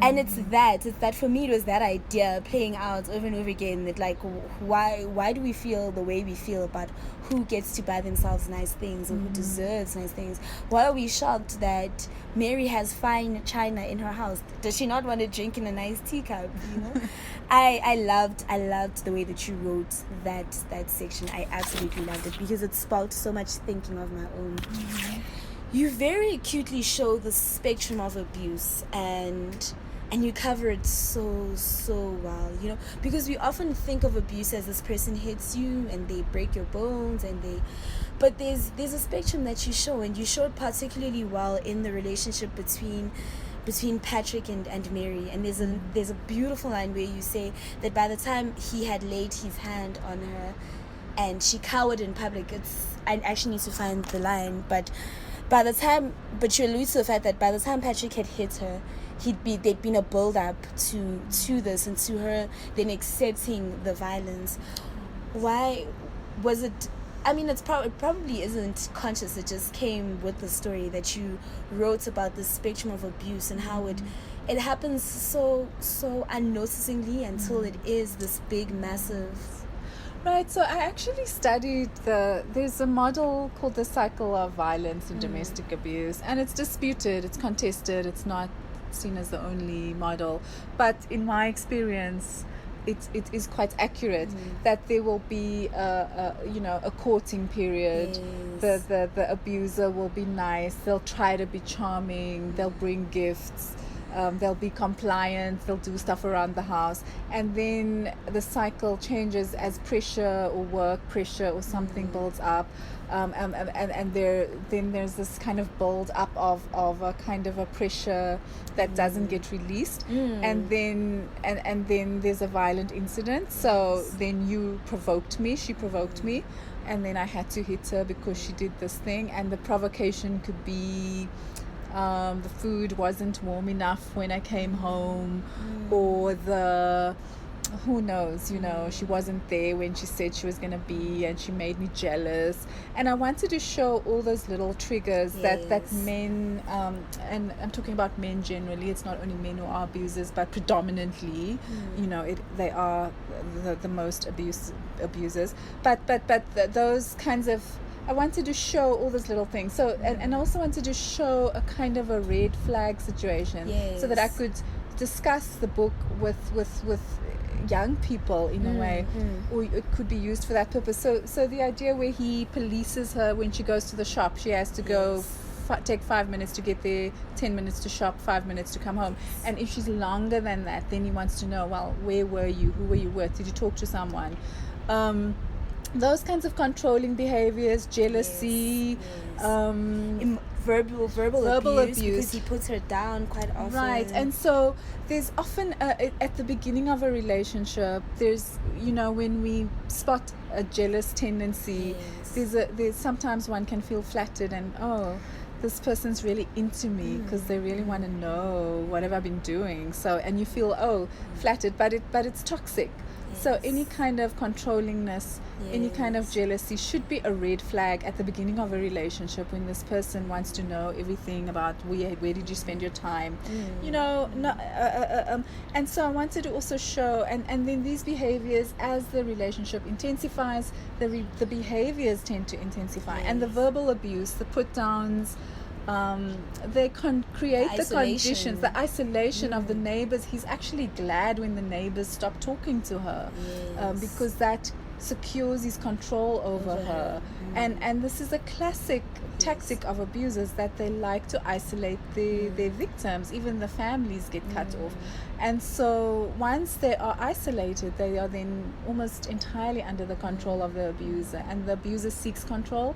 A: And it's that for me, it was that idea playing out over and over again, that like, why do we feel the way we feel about who gets to buy themselves nice things or who deserves nice things? Why are we shocked that Mary has fine china in her house? Does she not want to drink in a nice teacup? You know, I loved the way that you wrote that section. I absolutely loved it, because it sparked so much thinking of my own. You very acutely show the spectrum of abuse, and you cover it so well, you know, because we often think of abuse as this person hits you and they break your bones, but there's a spectrum that you show, and you show it particularly well in the relationship between Patrick and Mary. And there's a beautiful line where you say that by the time he had laid his hand on her and she cowered in public, I actually need to find the line, but you allude to the fact that by the time Patrick had hit her, there'd been a build up to this, and to her then accepting the violence. Why was it? I mean, it probably isn't conscious. It just came with the story that you wrote about the spectrum of abuse and how it happens so unnoticingly until it is this big, massive.
B: Right, so I actually studied there's a model called the cycle of violence and domestic abuse, and it's disputed, it's contested, it's not seen as the only model, but in my experience, it is quite accurate that there will be a courting period.
A: Yes.
B: The abuser will be nice, they'll try to be charming, they'll bring gifts, they'll be compliant, they'll do stuff around the house, and then the cycle changes as pressure or work pressure or something builds up, and then there's this kind of build up of a kind of a pressure that doesn't get released, and then there's a violent incident. So then she provoked me, and then I had to hit her because she did this thing. And the provocation could be the food wasn't warm enough when I came home, or who knows, she wasn't there when she said she was going to be, and she made me jealous. And I wanted to show all those little triggers that men, and I'm talking about men generally, it's not only men who are abusers, but predominantly, they are the most abusers. But those kinds of, I wanted to show all those little things. So, and I also wanted to show a kind of a red flag situation, so that I could discuss the book with young people in a way, or it could be used for that purpose. So the idea where he polices her when she goes to the shop, she has to go take 5 minutes to get there, 10 minutes to shop, 5 minutes to come home. And if she's longer than that, then he wants to know, well, where were you? Who were you with? Did you talk to someone? Those kinds of controlling behaviors, jealousy,
A: verbal abuse, because he puts her down quite often.
B: Right. And so there's often at the beginning of a relationship, there's, when we spot a jealous tendency, there's sometimes one can feel flattered and, this person's really into me because they really want to know what have I been doing. So, and you feel flattered, but it's toxic. So any kind of controllingness, any kind of jealousy should be a red flag at the beginning of a relationship, when this person wants to know everything about where did you spend your time, and so I wanted to also show, and then these behaviors, as the relationship intensifies, the behaviors tend to intensify, and the verbal abuse, the put downs, they create the conditions, the isolation of the neighbors. He's actually glad when the neighbors stop talking to her, because that secures his control over her. And this is a classic tactic of abusers, that they like to isolate their victims. Even the families get cut off. And so once they are isolated, they are then almost entirely under the control of the abuser, and the abuser seeks control.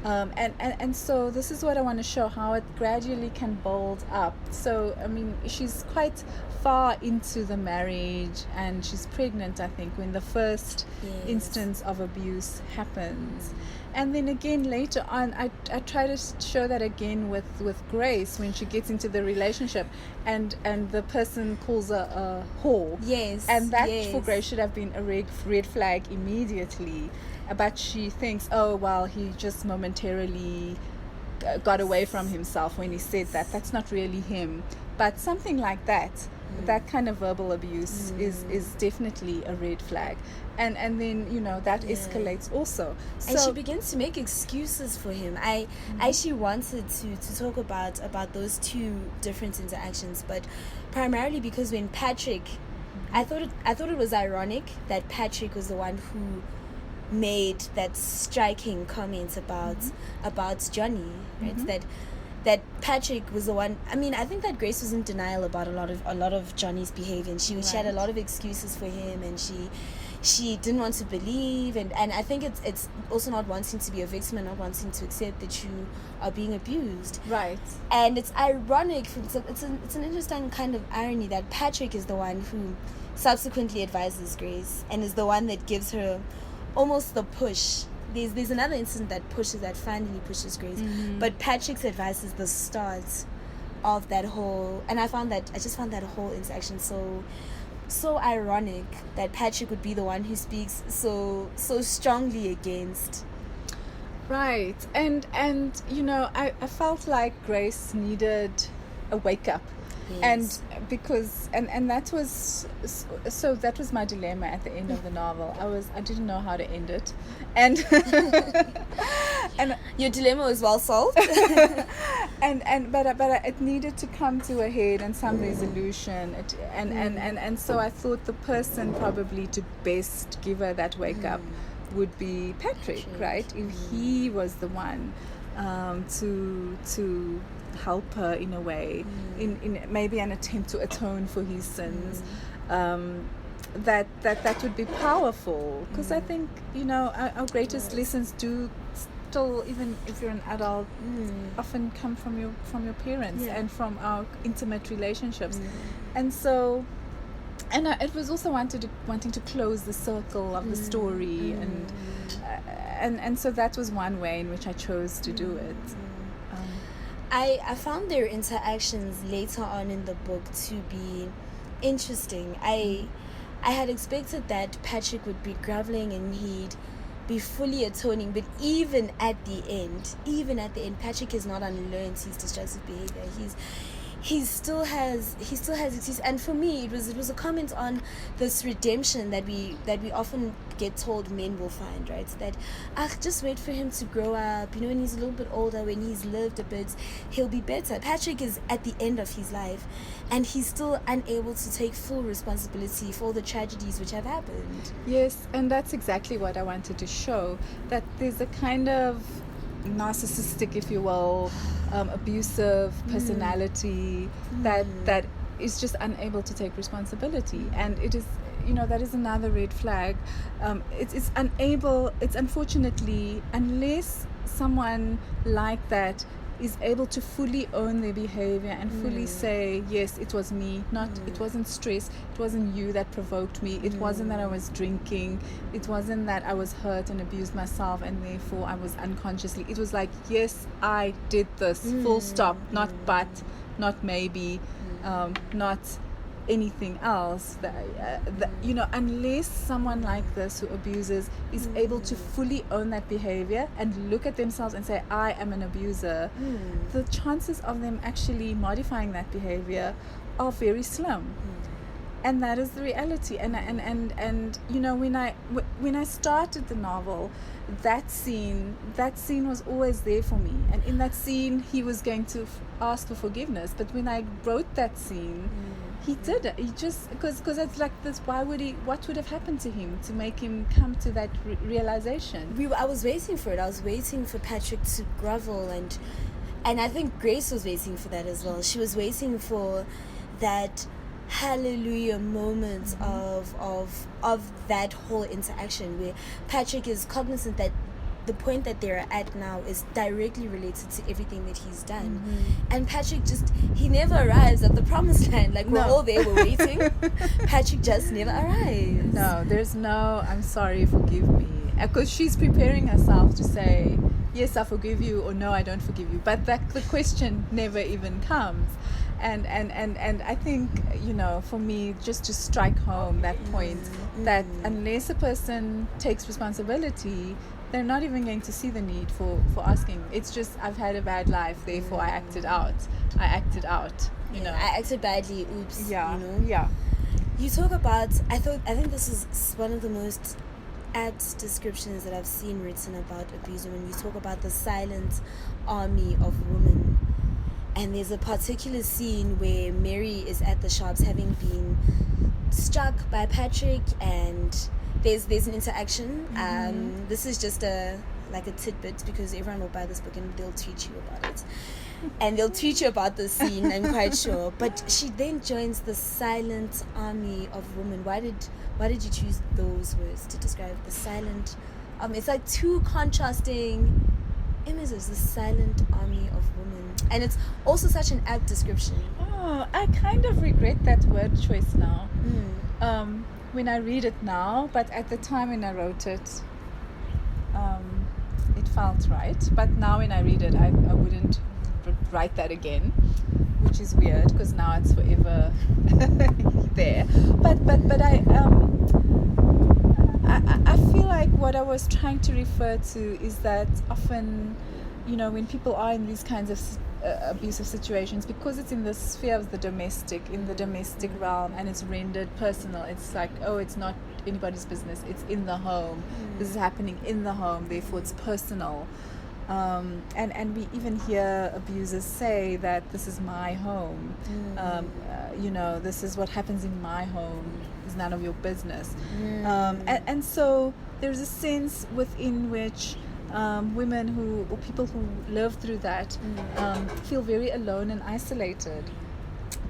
B: And so this is what I want to show, how it gradually can build up. So, I mean, she's quite far into the marriage, and she's pregnant, I think, when the first instance of abuse happens. And then again later on, I try to show that again with Grace, when she gets into the relationship, and the person calls her a whore. And that for Grace should have been a red flag immediately. But she thinks, he just momentarily got away from himself when he said that. That's not really him. But something like that, that kind of verbal abuse is definitely a red flag. And then, that escalates also. So,
A: and she begins to make excuses for him. I actually wanted to talk about those two different interactions, but primarily because when Patrick, I thought it was ironic that Patrick was the one who made that striking comment about Johnny, right? That Patrick was the one. I mean, I think that Grace was in denial about a lot of Johnny's behavior, and she had a lot of excuses for him, and she didn't want to believe, and I think it's also not wanting to be a victim and not wanting to accept that you are being abused.
B: Right.
A: And it's ironic. It's an interesting kind of irony that Patrick is the one who subsequently advises Grace, and is the one that gives her almost the push. There's another incident that finally pushes Grace, but Patrick's advice is the start of that whole, and I just found that whole interaction so ironic, that Patrick would be the one who speaks so strongly against.
B: Right. And I felt like Grace needed a wake up. And because and that was my dilemma at the end of the novel. I didn't know how to end it, and and
A: your dilemma was well solved.
B: but it needed to come to a head and some resolution. And so I thought the person probably to best give her that wake up would be Patrick, right? If he was the one to help her in a way, in maybe an attempt to atone for his sins, that would be powerful. Because I think, our greatest lessons do still, even if you're an adult, often come from your parents and from our intimate relationships. And so, it was also wanting to close the circle of the story, and so that was one way in which I chose to do it.
A: I found their interactions later on in the book to be interesting. I had expected that Patrick would be groveling and he'd be fully atoning, but even at the end, Patrick has not unlearned his destructive behavior. He still has excuses. And for me, it was a comment on this redemption that we often get told men will find, right? That just wait for him to grow up, when he's a little bit older, when he's lived a bit, he'll be better. Patrick is at the end of his life, and he's still unable to take full responsibility for all the tragedies which have happened.
B: Yes, and that's exactly what I wanted to show, that there's a kind of narcissistic, if you will, abusive personality that is just unable to take responsibility, and it is, that is another red flag. It's unfortunately, unless someone like that is able to fully own their behavior and fully say, yes, it was me, it wasn't stress, it wasn't you that provoked me, it wasn't that I was drinking, it wasn't that I was hurt and abused myself and therefore I was unconsciously, it was like, yes, I did this, full stop, not but, not maybe, not anything else. Unless someone like this who abuses is able to fully own that behavior and look at themselves and say, I am an abuser, the chances of them actually modifying that behavior are very slim. And that is the reality. And when I started the novel, that scene was always there for me. And in that scene, he was going to ask for forgiveness. But when I wrote that scene, he did it. He just, because it's like this. What would have happened to him to make him come to that realization?
A: I was waiting for it. I was waiting for Patrick to grovel, and I think Grace was waiting for that as well. She was waiting for that hallelujah moment of that whole interaction where Patrick is cognizant that the point that they're at now is directly related to everything that he's done. And Patrick he never arrives at the promised land. Like, we're all there, we're waiting. Patrick just never arrives.
B: No, there's no I'm sorry, forgive me, because she's preparing herself to say, yes, I forgive you, or no, I don't forgive you, but the question never even comes. And I think, for me, just to strike home that point, that unless a person takes responsibility, they're not even going to see the need for asking. It's just, I've had a bad life, therefore I acted out. I acted badly, oops. Yeah.
A: You talk about, I think this is one of the most apt descriptions that I've seen written about abuse. When you talk about the silent army of women. And there's a particular scene where Mary is at the shops having been struck by Patrick, and there's an interaction. This is just a tidbit, because everyone will buy this book and they'll tweet you about it. And they'll tweet you about the scene, I'm quite sure. But she then joins the silent army of women. Why did you choose those words to describe the silent it's like two contrasting images, the silent army of women. And it's also such an apt description.
B: Oh, I kind of regret that word choice now. When I read it now, but at the time when I wrote it, it felt right. But now when I read it, I wouldn't write that again, which is weird, because now it's forever there. But I feel like what I was trying to refer to is that often, when people are in these kinds of abusive situations, because it's in the sphere of the domestic realm, and it's rendered personal, it's like, oh, it's not anybody's business, it's in the home, this is happening in the home, therefore it's personal. And we even hear abusers say that this is my home, this is what happens in my home, is none of your business. And so there's a sense within which women or people who live through that feel very alone and isolated.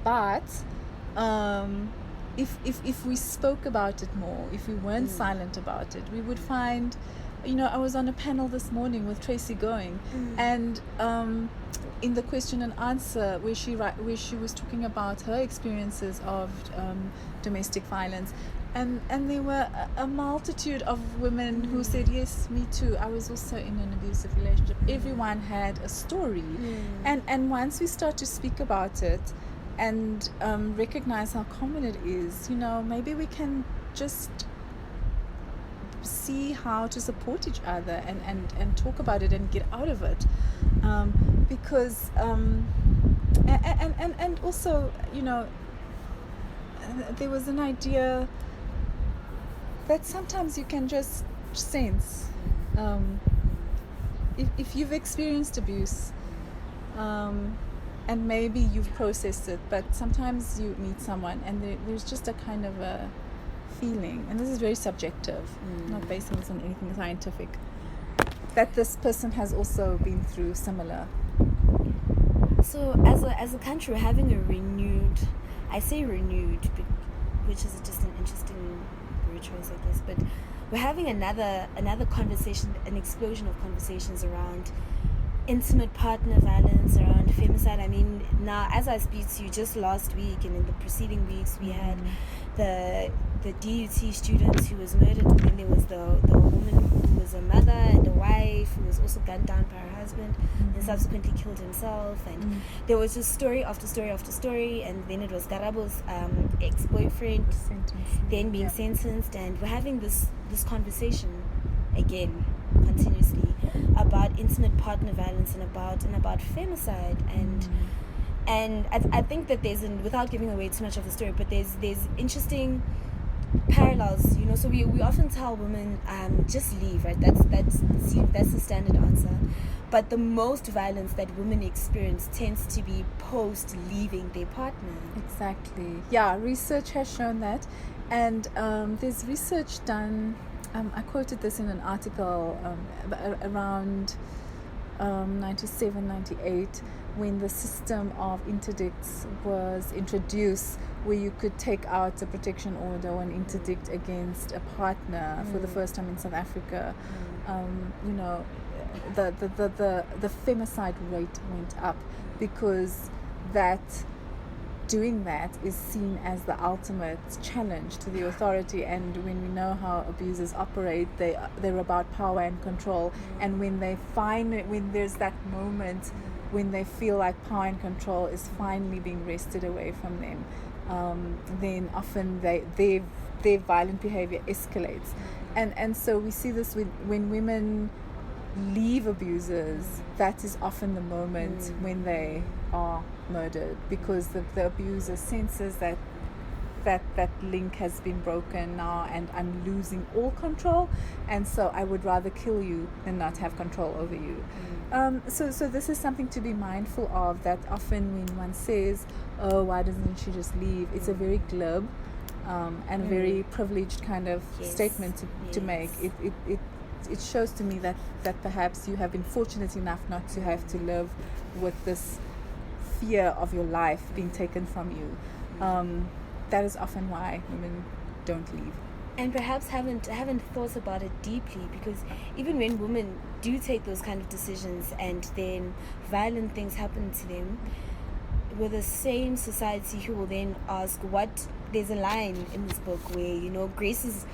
B: But if we spoke about it more, if we weren't silent about it, we would find, I was on a panel this morning with Tracy Going, and in the question and answer where she was talking about her experiences of domestic violence, and there were a multitude of women who said, yes, me too, I was also in an abusive relationship. Everyone had a story, and once we start to speak about it and recognize how common it is, maybe we can just see how to support each other and talk about it and get out of it, because and also, there was an idea that sometimes you can just sense, if you've experienced abuse, and maybe you've processed it, but sometimes you meet someone and there's just a kind of a feeling, and this is very subjective, not basing this on anything scientific, that this person has also been through similar.
A: So as a country, we're having a renewed, I say renewed, which is just an interesting word choice, I guess, but we're having another conversation, an explosion of conversations around intimate partner violence, around femicide. I mean, now as I speak to you, just last week and in the preceding weeks, we had the DUT student who was murdered, and then there was the woman who was a mother and a wife who was also gunned down by her husband and subsequently killed himself, and there was just story after story after story, and then it was Garabo's ex-boyfriend then being sentenced, and we're having this conversation again continuously about intimate partner violence and about femicide, and I think that there's without giving away too much of the story, but there's interesting parallels, so we often tell women just leave, right? That's the standard answer, but the most violence that women experience tends to be post leaving their partner.
B: Exactly. Yeah, research has shown that, and there's research done. I quoted this in an article around 97, 98, when the system of interdicts was introduced, where you could take out a protection order or an interdict against a partner for the first time in South Africa. The femicide rate went up, because doing that is seen as the ultimate challenge to the authority, and when we know how abusers operate, they're about power and control, and when there's that moment when they feel like power and control is finally being wrested away from them, then often their violent behavior escalates, and so we see this when women leave abusers. That is often the moment when they are murdered, because the abuser senses that link has been broken now, and I'm losing all control, and so I would rather kill you than not have control over you. So this is something to be mindful of, that often when one says, oh, why doesn't she just leave, it's a very glib and a very privileged kind of statement to make. It shows to me that perhaps you have been fortunate enough not to have to live with this fear of your life being taken from you. That is often why women don't leave.
A: And perhaps haven't thought about it deeply, because even when women do take those kind of decisions and then violent things happen to them, we're the same society who will then ask there's a line in this book where, Grace's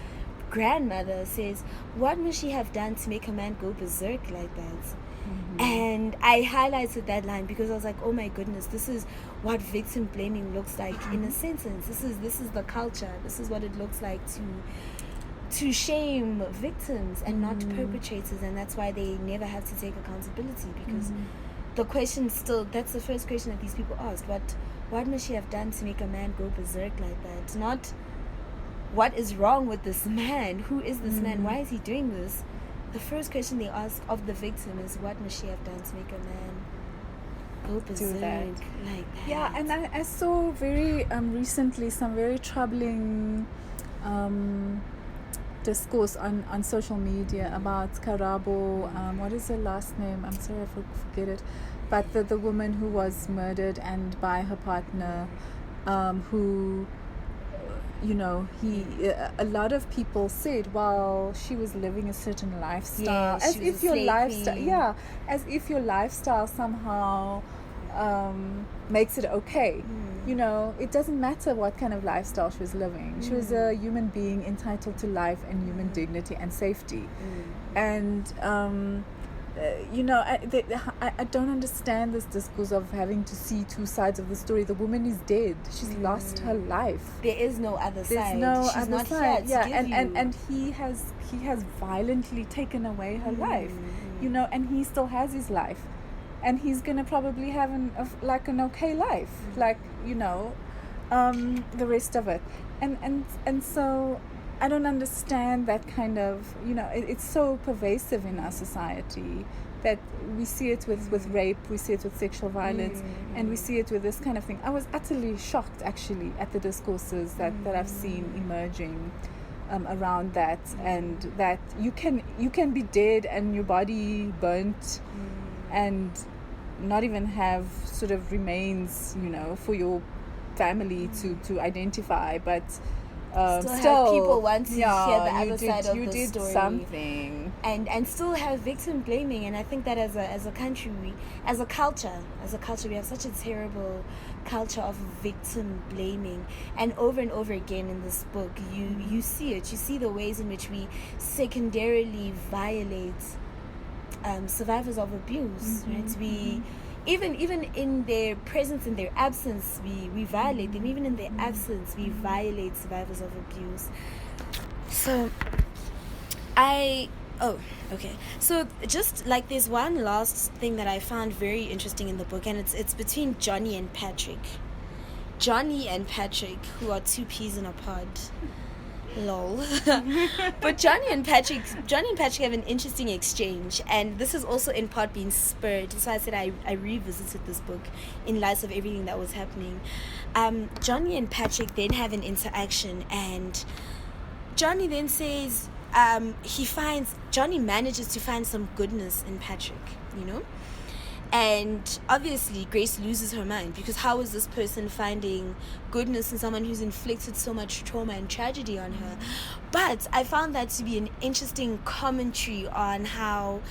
A: grandmother says, what must she have done to make a man go berserk like that? And I highlighted that line because I was like, oh my goodness, this is what victim blaming looks like in a sentence. This is the culture. This is what it looks like to shame victims and not perpetrators, and that's why they never have to take accountability, because the question still, that's the first question that these people asked. What must she have done to make a man go berserk like that? Not what is wrong with this man? Who is this man? Why is he doing this? The first question they ask of the victim is, what must she have done to make a man go berserk like that?
B: Yeah, and I saw very recently some very troubling discourse on social media about Karabo, what is her last name? I'm sorry, I forget it. But the woman who was murdered and by her partner, who, a lot of people said, well, she was living a certain lifestyle, as if your lifestyle somehow makes it okay. It doesn't matter what kind of lifestyle she was living. She was a human being entitled to life and human dignity and safety. And I don't understand this discourse of having to see two sides of the story. The woman is dead. She's lost her life.
A: There is no other side.
B: There's no
A: She's
B: other
A: not
B: side.
A: Here to give
B: and he has violently taken away her life. And he still has his life, and he's gonna probably have an okay life, the rest of it. And so I don't understand that kind of, it's so pervasive in our society that we see it with rape, we see it with sexual violence, and we see it with this kind of thing. I was utterly shocked, actually, at the discourses that I've seen emerging around that, and that you can be dead and your body burnt and not even have sort of remains, for your family to identify, but
A: still have people want to hear the other side of the story.
B: You did something,
A: and still have victim blaming. And I think that as a country, as a culture, we have such a terrible culture of victim blaming. And over again in this book, you see it. You see the ways in which we secondarily violate survivors of abuse. Right? We even in their presence, in their absence, we violate them. Even in their absence, we violate survivors of abuse. So so just like there's one last thing that I found very interesting in the book, and it's between Johnny and Patrick, who are two peas in a pod. Lol. But Johnny and Patrick have an interesting exchange, and this is also in part being spurred. So I said I revisited this book in light of everything that was happening. Johnny and Patrick then have an interaction, and Johnny then says Johnny manages to find some goodness in Patrick, And obviously Grace loses her mind, because how is this person finding goodness in someone who's inflicted so much trauma and tragedy on her? But I found that to be an interesting commentary on how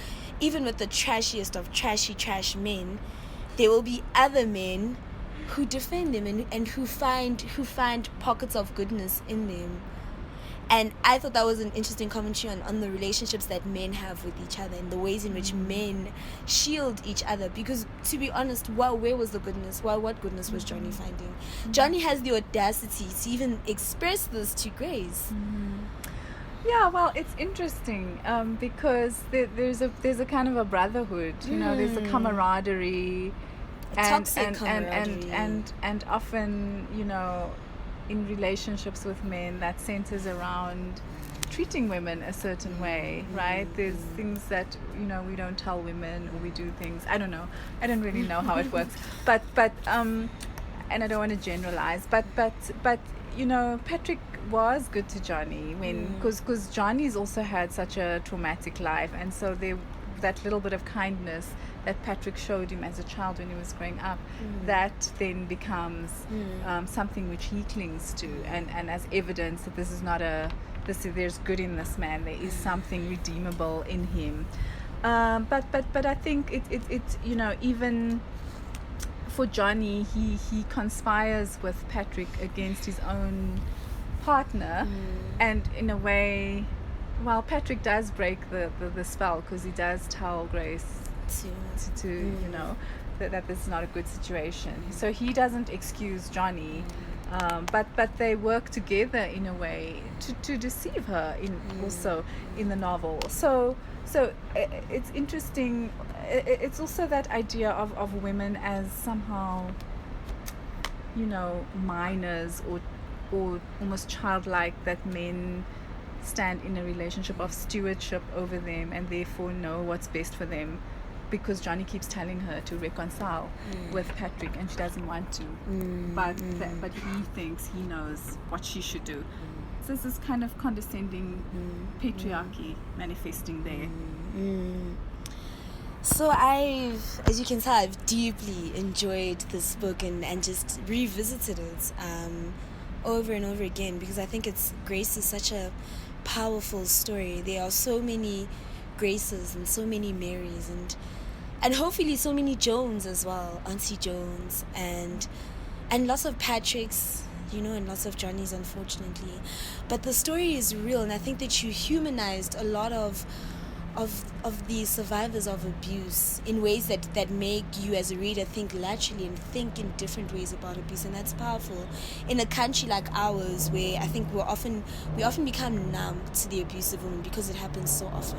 A: even with the trashiest of trash men, there will be other men who defend them and who find pockets of goodness in them. And I thought that was an interesting commentary on the relationships that men have with each other and the ways in which men shield each other. Because, to be honest, where was the goodness? What goodness was Johnny finding? Johnny has the audacity to even express this to Grace.
B: Yeah, well, it's interesting because there's a kind of a brotherhood, there's a camaraderie,
A: toxic camaraderie.
B: And often, in relationships with men, that centers around treating women a certain way, right? There's things that we don't tell women, or we do things, I don't know, I don't really know how it works, but and I don't want to generalize, but Patrick was good to Johnny because Johnny's also had such a traumatic life, and so that little bit of kindness that Patrick showed him as a child when he was growing up, that then becomes something which he clings to, and as evidence that this is not there's good in this man, there is something redeemable in him. But I think it's even for Johnny, he conspires with Patrick against his own partner, and in a way, well, Patrick does break the spell, because he does tell Grace to that this is not a good situation. So he doesn't excuse Johnny, but they work together in a way to deceive her also in the novel. So it's interesting. It's also that idea of women as somehow minors or almost childlike, that men stand in a relationship of stewardship over them and therefore know what's best for them, because Johnny keeps telling her to reconcile with Patrick and she doesn't want to, but he thinks he knows what she should do. there's this kind of condescending patriarchy manifesting there.
A: So as you can tell, I've deeply enjoyed this book and just revisited it over and over again, because I think Grace is such a powerful story. There are so many Graces and so many Marys and hopefully so many Jones as well, Auntie Jones, and lots of Patricks, and lots of Johnnies, unfortunately. But the story is real, and I think that you humanized a lot of the survivors of abuse in ways that make you as a reader think laterally and think in different ways about abuse, and that's powerful in a country like ours, where I think we often become numb to the abuse of women because it happens so often.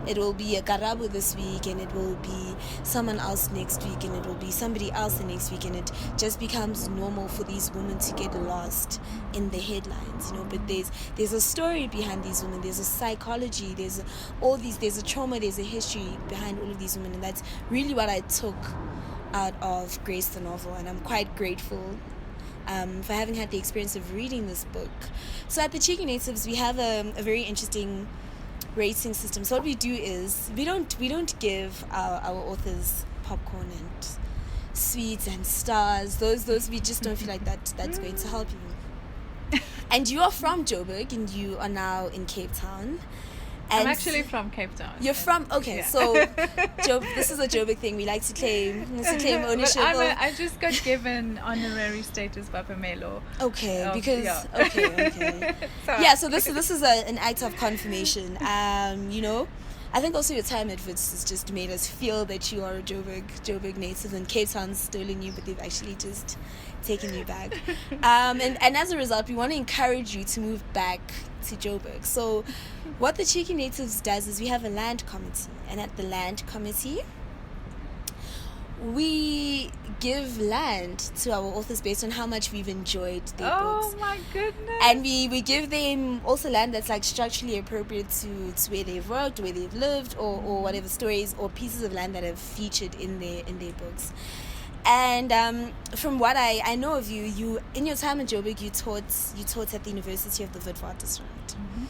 A: It will be a Karabo this week, and it will be someone else next week, and it will be somebody else the next week, and it just becomes normal for these women to get lost in the headlines. But there's a story behind these women, there's a psychology, there's a trauma, there's a history behind all of these women, and that's really what I took out of Grace the novel, and I'm quite grateful for having had the experience of reading this book. So at the Cheeky Natives, we have a very interesting rating system. So what we do is we don't give our authors popcorn and sweets and stars. Those we just don't feel like that's going to help you. And you are from Joburg, and you are now in Cape Town.
B: I'm actually from Cape Town.
A: You're from, okay, yeah. So this is a Joburg thing. We like to claim ownership.
B: I just got given honorary status by Pamelo.
A: Okay, because okay. So this is an act of confirmation. I think also your time at Wits has just made us feel that you are a Joburg native, and Cape Town's stolen you, but they've actually just taken you back. And as a result, we want to encourage you to move back to Joburg. So what the Cheeky Natives does is we have a land committee, and at the land committee we give land to our authors based on how much we've enjoyed their books.
B: Oh my goodness.
A: And we give them also land that's like structurally appropriate to where they've worked, where they've lived, or whatever stories or pieces of land that have featured in their books. And from what I know of you in your time in Joburg, you taught at the University of the Witwatersrand.
B: Mm-hmm.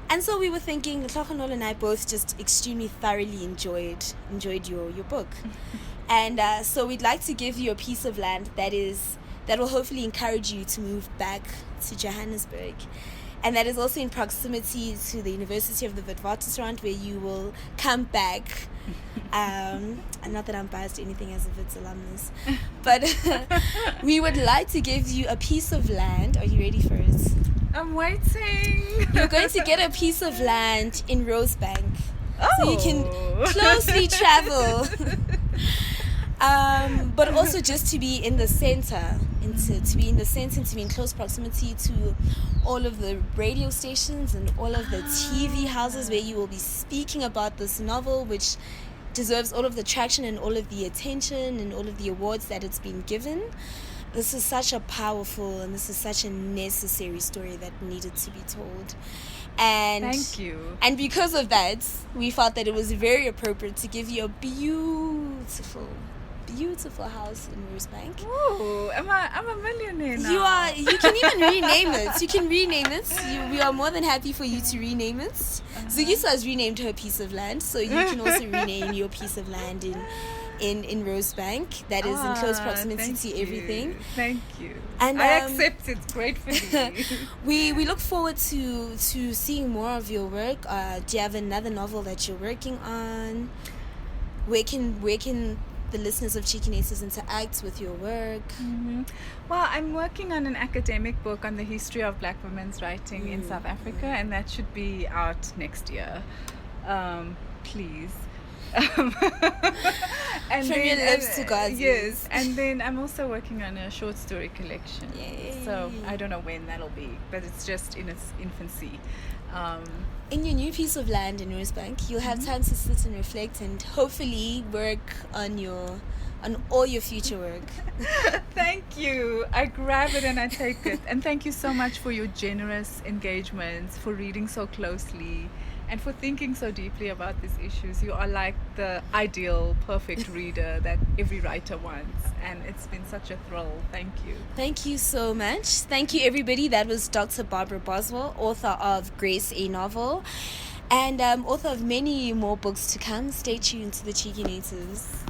A: And so we were thinking, Tlhogonolo and I both just extremely thoroughly enjoyed your book. And so we'd like to give you a piece of land that will hopefully encourage you to move back to Johannesburg. And that is also in proximity to the University of the Witwatersrand, where you will come back. And not that I'm biased to anything as a Wits alumnus, but we would like to give you a piece of land. Are you ready for it?
B: I'm waiting.
A: You're going to get a piece of land in Rosebank.
B: Oh.
A: So you can closely travel. But also just to be in the center, and to be in close proximity to all of the radio stations and all of the TV houses where you will be speaking about this novel, which deserves all of the traction and all of the attention and all of the awards that it's been given. This is such a powerful and this is such a necessary story that needed to be told. And
B: thank you.
A: And because of that, we felt that it was very appropriate to give you a beautiful house in Rosebank.
B: Ooh, I'm a millionaire now.
A: You can even rename it. You can rename it. We are more than happy for you to rename it. Zugisa has renamed her piece of land, so you can also rename your piece of land in Rosebank. That is in close proximity to everything.
B: Thank you.
A: And
B: I accept it gratefully.
A: we look forward to seeing more of your work. Do you have another novel that you're working on? Where can the listeners of Cheeky Natives interact with your work?
B: Mm-hmm. Well, I'm working on an academic book on the history of Black women's writing in South Africa, and that should be out next year. Please.
A: And from your lips to God's
B: ears. And then I'm also working on a short story collection.
A: Yay.
B: So I don't know when that'll be, but it's just in its infancy.
A: In your new piece of land in Rosebank, you'll have time to sit and reflect and hopefully work on all your future work.
B: Thank you. I grab it and I take it. And thank you so much for your generous engagement, for reading so closely, and for thinking so deeply about these issues. You are like the ideal, perfect reader that every writer wants, and it's been such a thrill. Thank you.
A: Thank you so much. Thank you, everybody. That was Dr. Barbara Boswell, author of Grace, a novel, and author of many more books to come. Stay tuned to the Cheeky Natives.